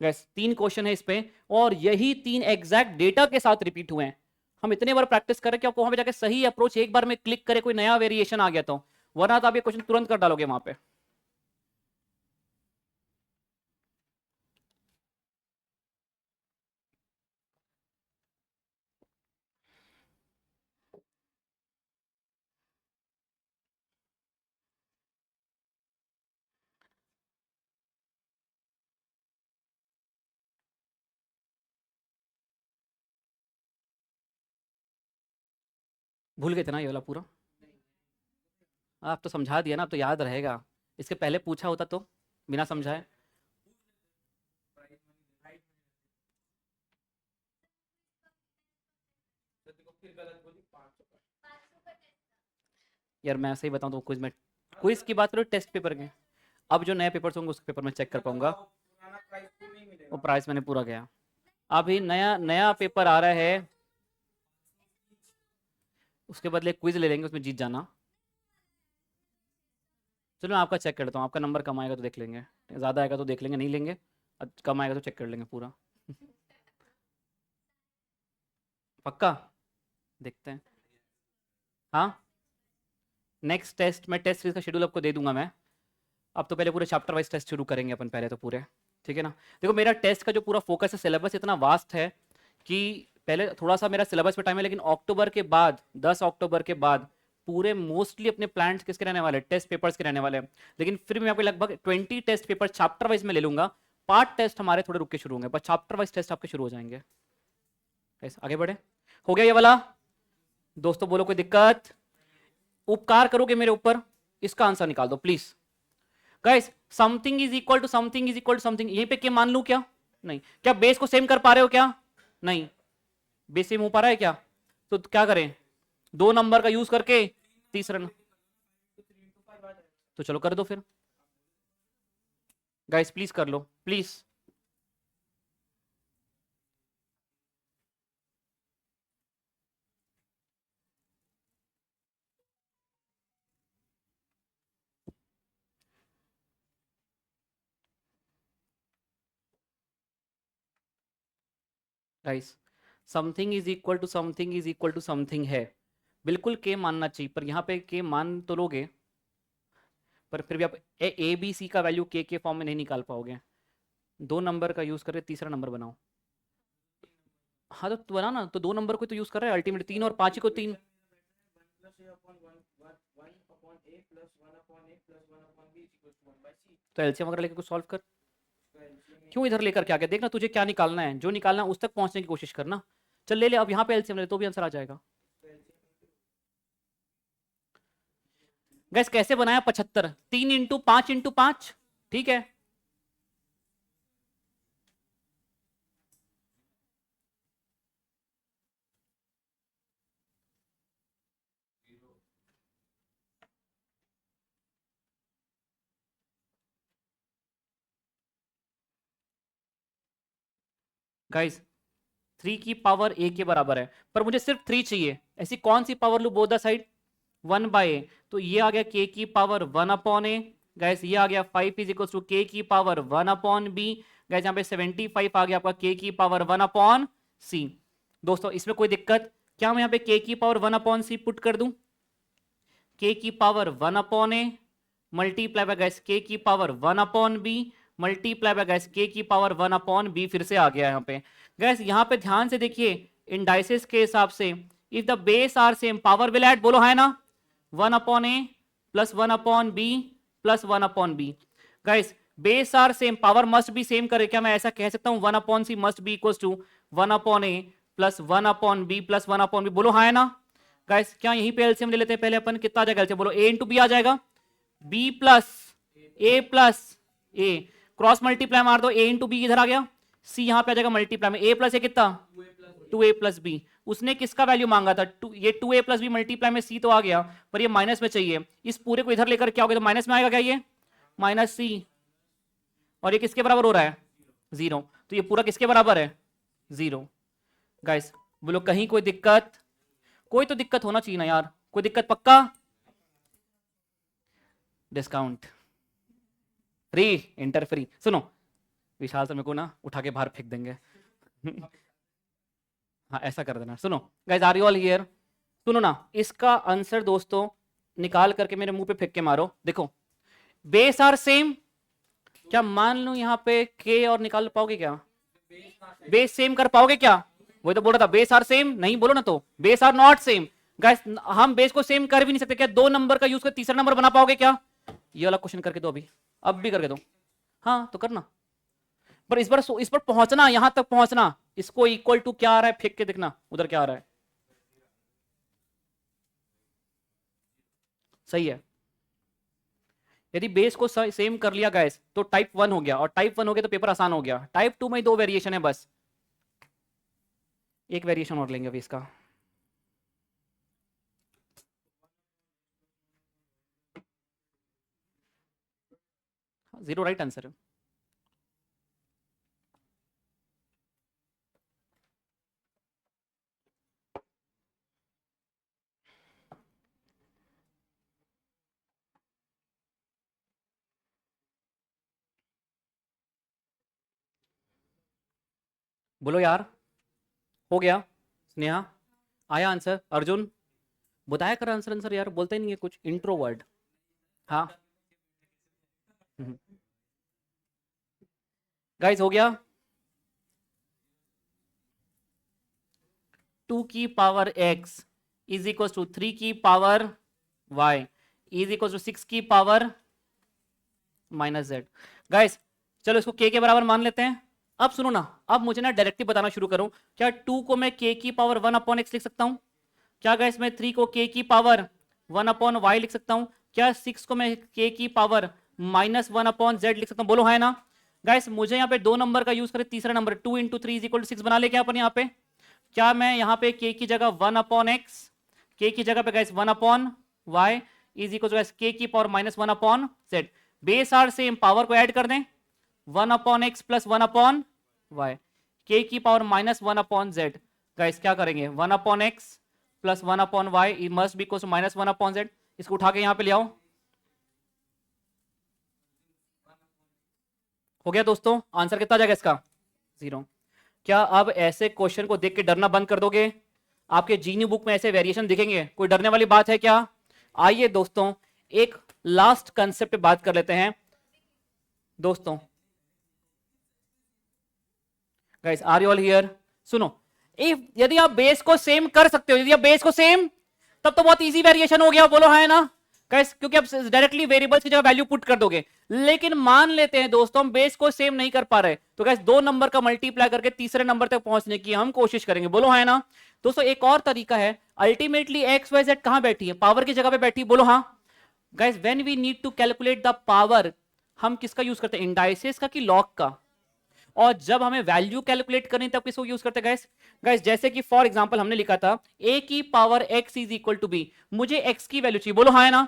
गैस 3 क्वेश्चन है इस पे, और यही 3 एग्जैक्ट डेटा के साथ रिपीट हुए हैं। हम इतने बार प्रैक्टिस करें कि आपको वहां पे जाके सही अप्रोच एक बार में क्लिक करे, कोई नया वेरिएशन आ गया तो, वरना तो आप ये क्वेश्चन तुरंत कर डालोगे वहां पे। भूल गए थे ना ये वाला पूरा, आप तो समझा दिया ना, अब तो याद रहेगा। इसके पहले पूछा होता तो बिना समझाए। तो देखो फिर गलत बोली 500 का। यार मैं सही बताऊं तो क्विज में, क्विज की बात करो टेस्ट पेपर के, अब जो नए पेपर्स होंगे उसके पेपर में चेक कर पाऊंगा। पुराना प्राइस भी नहीं वो मिलेगा। प्राइस मैंने पूरा गया, अभी नया नया पेपर आ रहा है, उसके बदले क्विज ले लेंगे, उसमें जीत जाना। चलो मैं आपका चेक कर लेता हूँ, आपका नंबर कम आएगा तो देख लेंगे, ज़्यादा आएगा तो देख लेंगे, नहीं लेंगे, कम आएगा तो चेक कर लेंगे पूरा। पक्का देखते हैं। हाँ नेक्स्ट टेस्ट, मैं टेस्ट सीरीज का शेड्यूल आपको दे दूंगा मैं। अब तो पहले पूरे चैप्टर वाइज टेस्ट शुरू करेंगे अपन पहले तो पूरे, ठीक है ना। देखो मेरा टेस्ट का जो पूरा फोकस है, सिलेबस इतना वास्ट है कि पहले थोड़ा सा मेरा सिलेबस पे टाइम है, लेकिन अक्टूबर के बाद 10 अक्टूबर के बाद पूरे मोस्टली अपने प्लान्स किसके रहने वाले, टेस्ट पेपर्स के रहने वाले हैं। लेकिन फिर मैं आपको लगभग 20 टेस्ट पेपर चैप्टर वाइज में ले लूंगा। पार्ट टेस्ट हमारे थोड़े रुक के शुरू होंगे, पर चैप्टर वाइज टेस्ट आपके शुरू हो जाएंगे। आगे बढ़े, हो गया ये वाला दोस्तों, बोलो कोई दिक्कत, उपकार करोगे मेरे ऊपर, इसका आंसर निकाल दो please. Guys something is equal to something is equal to something, यहीं पे के मान लूं क्या, नहीं, क्या बेस को सेम कर पा रहे हो क्या, नहीं, बेस सेम हो पा रहा है क्या, तो क्या करें, 2 नंबर का यूज करके तीसरा तो चलो कर दो फिर, गाइस प्लीज कर लो please. Guys something is equal to something is equal to something है, बिल्कुल के मानना चाहिए, पर यहाँ पे के मान तो लोगे, पर फिर भी आप ए बी सी का वैल्यू के फॉर्म में नहीं निकाल पाओगे। 2 नंबर का यूज करके तीसरा नंबर बनाओ। हाँ तो बना ना, तो 2 नंबर को तो यूज कर रहे हैं अल्टीमेट, 3 और 5 को 3, तो एलसीएम वगैरह लेके कुछ सॉल्व कर। क्यों इधर लेकर के आ गया, देखना तुझे क्या निकालना है, जो निकालना है उस तक पहुंचने की कोशिश करना। चल ले ले, अब यहाँ पे एलसीएम ले तो भी आंसर आ जाएगा। गैस कैसे बनाया 75, 3 इंटू 5 इंटू 5, ठीक है। गाइस 3 की पावर a के बराबर है, पर मुझे सिर्फ 3 चाहिए, ऐसी कौन सी पावर लू बोथ द साइड, 1/a, तो ये आ गया k की पावर 1/a। गैस ये आ गया 5 इज इक्वल टू k की पावर 1/b। गैस यहाँ पे 75 आ गया आपका k की पावर 1/c। दोस्तों इसमें कोई दिक्कत, क्या मैं यहाँ पे k की पावर 1/c पुट कर दूं, k की power 1/a multiply by gas k की power 1/b multiply by gas k की पावर 1/b, फिर से आ गया यहाँ पे। गैस यहाँ पे ध्यान से देखिए, इंडाइसेस के हिसाब से if the base are same power will add, बोलो है ना, 1/a plus 1/b plus 1/b। Guys base are same, power must be same करे, क्या मैं ऐसा कह सकता हूं 1/c must be equal to 1/a plus 1/b plus 1/b, बोलो हाँ है ना। गाइस क्या यहीं पे एलसीएम ले लेते हैं पहले अपन, कितना आ जाएगा एलसीएम, बोलो a इंटू बी आ जाएगा, b plus a cross multiply मार दो, a इंटू बी इधर आ गया, c यहां पे आ जाएगा मल्टीप्लाई में, a प्लस ए कितना 2a+b। उसने किसका वैल्यू मांगा था? ये 2a+b मल्टीप्लाई में c तो आ गया, पर ये माइनस में चाहिए। इस पूरे को इधर लेकर क्या होगा, तो माइनस में आएगा क्या? ये -c, और ये किसके बराबर हो रहा है? 0। तो ये पूरा किसके बराबर है? 0। गाइस बोलो कहीं कोई दिक्कत? कोई तो दिक्कत होना चाहिए ना यार, कोई दिक्कत पक्का? Discount free, inter free. सुनो, विशाल सर मेरे को ना उठा के बाहर फेंक देंगे। हाँ ऐसा कर देना। सुनो guys, are you all here? सुनो ना, इसका आंसर दोस्तों निकाल करके मेरे मुंह पे फेंक के मारो। देखो बेस आर सेम, क्या मान लो यहाँ पे के और निकाल पाओगे क्या? बेस सेम कर पाओगे क्या? वही तो बोल रहा था, बेस आर सेम। नहीं बोलो ना, तो base are not same. Guys हम बेस को सेम कर भी नहीं सकते। क्या 2 नंबर का यूज कर तीसरा नंबर बना पाओगे क्या? ये वाला क्वेश्चन करके दो अभी, अब भी करके दो। हाँ तो करना, पर इस पर पहुंचना, यहां तक पहुंचना। इसको इक्वल टू क्या आ रहा है फेंक के देखना, उधर क्या आ रहा है। सही है। यदि बेस को सेम कर लिया गाइस तो टाइप 1 हो गया, और टाइप 1 हो गया तो पेपर आसान हो गया। टाइप 2 में 2 वेरिएशन है बस, एक वेरिएशन और लेंगे अभी इसका। जीरो राइट आंसर है। बोलो यार, हो गया? स्नेहा आया आंसर? अर्जुन बताया कर आंसर। आंसर यार बोलते ही नहीं है कुछ, इंट्रोवर्ड। हाँ गाइस हो गया। 2 की power x is equal to 3 की power y is equal to 6 की पावर -z। गाइस चलो इसको k के बराबर मान लेते हैं। अब सुनो ना, अब मुझे ना डायरेक्टली बताना शुरू करो। क्या 2 को मैं k की पावर 1/x लिख सकता हूं? क्या गाइस मैं 3 को k की पावर 1/y लिख सकता हूं? क्या 6 को मैं k की पावर -1/z लिख सकता हूं? बोलो हाँ ना। गाइस मुझे यहाँ पे 2 नंबर का यूज करें, तीसरा number 2 into 3 is equal to 6 बना ले क्या अपन यहाँ पे? क्या मैं यहाँ पे k की जगह 1/x, k की जगह पे guys 1/y is equal to k की power -1/z। Base are same, power को ऐड कर दें, 1/x प्लस 1/y, k की पावर -1/z। गाइस क्या करेंगे? 1/x plus 1/y must be equal to -1/z। इसको उठा के यहाँ पे ले आओ। हो गया दोस्तों? आंसर कितना जाएगा इसका? 0। क्या अब ऐसे क्वेश्चन को देख के डरना बंद कर दोगे? आपके जीनी बुक में ऐसे वेरिएशन दिखेंगे, कोई डरने वाली बात है क्या? आइए दोस्तों एक लास्ट कंसेप्ट पे बात कर लेते हैं दोस्तों। Guys are you all here? सुनो, यदि आप बेस को सेम कर सकते हो, यदि आप बेस को सेम, तब तो बहुत इजी वेरिएशन हो गया। बोलो हाँ है ना गाइस, क्योंकि आप डायरेक्टली वेरिएबल्स की जगह वैल्यू पुट कर दोगे। लेकिन मान लेते हैं दोस्तों हम बेस को सेम नहीं कर पा रहे, तो गाइस 2 नंबर का मल्टीप्लाई करके तीसरे नंबर तक पहुंचने की हम कोशिश करेंगे। बोलो हाँ है ना दोस्तों। एक और तरीका है, अल्टीमेटली एक्स वाई जेड कहां बैठी है? पावर की जगह पे बैठी। बोलो हाँ guys. When we need to calculate the power, हम किसका यूज करते हैं? इंडाइसेस का कि लॉग का? और जब हमें वैल्यू कैलकुलेट करनी तब किसको यूज करते हैं गाइस? गाइस जैसे कि फॉर एग्जांपल हमने लिखा था a की power x is equal to b, मुझे x की वैल्यू चाहिए। बोलो हाँ है ना।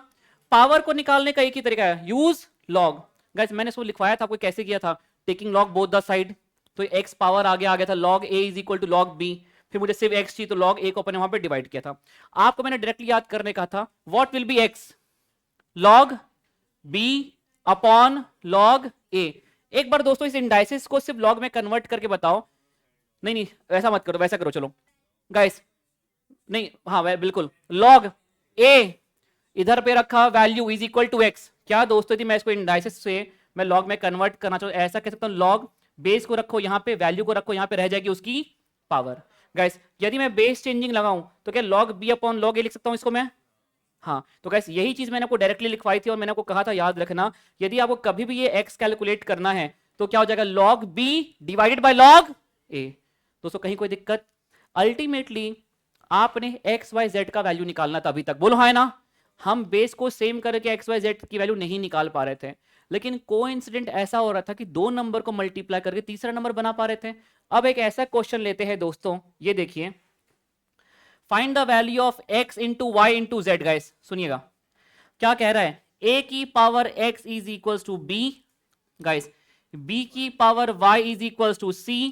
पावर को निकालने का एक ही तरीका है, यूज लॉग। गाइस मैंने इसको लिखवाया था आपको, कैसे किया था? Taking log both the side, तो x पावर आगे आ गया था log a is equal to log b। फिर मुझे सिर्फ x चाहिए तो log a को अपने वहां पे डिवाइड किया था। आपको मैंने डायरेक्टली याद करने का था, what will be x? log b upon log a। एक बार दोस्तों इस इंडाइसिस को सिर्फ लॉग में कन्वर्ट करके बताओ। नहीं नहीं ऐसा मत करो, वैसा करो। चलो गाइस, नहीं हाँ बिल्कुल, log a इधर पे रखा, value is equal to x। क्या दोस्तों यदि मैं इसको इंडाइसिस से मैं लॉग में कन्वर्ट करना चाहूँ, ऐसा कह सकता हूँ log बेस को रखो यहाँ पे, वैल्यू को रखो यहाँ पे, रह जाएगी उसकी पावर। गाइस यदि मैं बेस चेंजिंग लगाऊं तो क्या log b upon log a लिख सकता हूं इसको मैं? हाँ तो गाइस यही चीज मैंने आपको डायरेक्टली लिखवाई थी, और मैंने आपको कहा था याद रखना, यदि आपको कभी भी ये x कैलकुलेट करना है तो क्या हो जाएगा? log b divided by log a। दोस्तों कहीं कोई दिक्कत? अल्टीमेटली आपने x y z का वैल्यू निकालना था अभी तक। बोलो हाँ है ना। हम बेस को सेम करके एक्स वाई जेड की वैल्यू नहीं निकाल पा रहे थे, लेकिन कोइंसिडेंट ऐसा हो रहा था कि दो नंबर को मल्टीप्लाई करके तीसरा नंबर बना पा रहे थे। अब एक ऐसा क्वेश्चन लेते हैं दोस्तों, ये देखिए, find the value of x into y into z. Guys सुनिएगा क्या कह रहा है, a की power x is equal to b, guys b की power y is equal to c,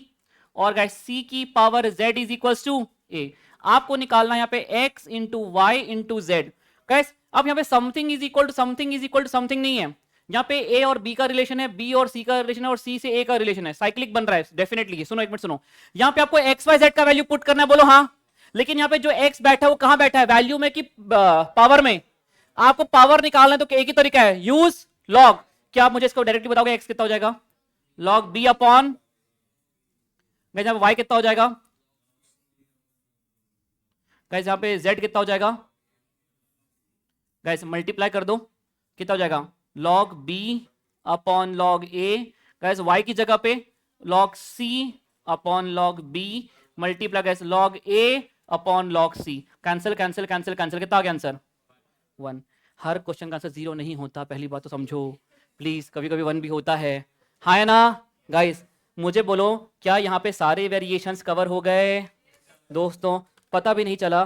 और गाइस c की power z is equal to a। आपको निकालना है यहाँ पे x into y into z. Guys अब यहाँ पे something is equal to something is equal to something नहीं है, यहाँ पे a और b का रिलेशन है, b और c का रिलेशन है, और c से a का रिलेशन है, साइक्लिक बन रहा है डेफिनेटली। सुनो एक मिनट सुनो, यहाँ पे आपको एक्स वाई जेड का वैल्यू पुट करना है, बोलो हाँ। लेकिन यहाँ पे जो x बैठा है वो कहां बैठा है, वैल्यू में कि पावर में? आपको पावर निकालना है तो एक ही तरीका है, यूज लॉग। क्या आप मुझे इसको डायरेक्टली बताओगे x कितना हो जाएगा? लॉग b अपॉन गाइस यहाँ पे y कितना हो जाएगा? गाइस यहाँ पे z कितना हो जाएगा? गाइस मल्टीप्लाई कर दो, कितना हो जाएगा? Log b upon log a। Guys y की जगह पे log c upon log b multiply guys log a upon log c। Cancel cancel cancel cancel, कितना आ गया आंसर? 1। हर क्वेश्चन का आंसर 0 नहीं होता, पहली बात तो समझो प्लीज, कभी कभी 1 भी होता है, हाँ है ना? गाइस मुझे बोलो, क्या यहाँ पे सारे वेरिएशंस कवर हो गए दोस्तों? पता भी नहीं चला,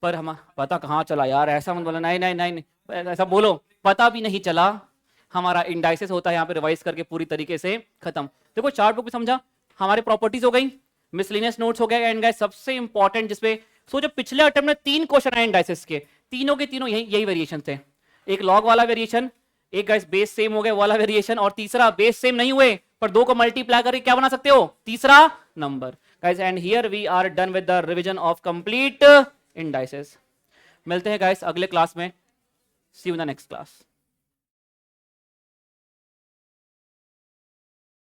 पर हम पता कहाँ चला यार, ऐसा मत बोलो, नहीं नहीं नहीं, ऐसा बोलो पता भी नहीं चला। हमारा इंडाइसेस होता है यहाँ पे रिवाइज करके पूरी तरीके से खत्म। देखो चार्ट बुक भी समझा, हमारे प्रॉपर्टीज हो गई, मिसलिनियस नोट्स हो गए, एंड गाइस सबसे इंपॉर्टेंट जिसपे सो जो पिछले अटेम्प्ट में 3 क्वेश्चन आए इंडाइसेस के, तीनों के तीनों यही वेरिएशन थे। एक लॉग वाला वेरिएशन, एक गाइस बेस सेम हो गए वाला वेरिएशन, और तीसरा बेस सेम नहीं हुए पर दो को मल्टीप्लाई करके क्या बना सकते हो? तीसरा नंबर। Guys and here we are done with the revision of complete indices. मिलते हैं गाइस अगले क्लास में, see you in the next class.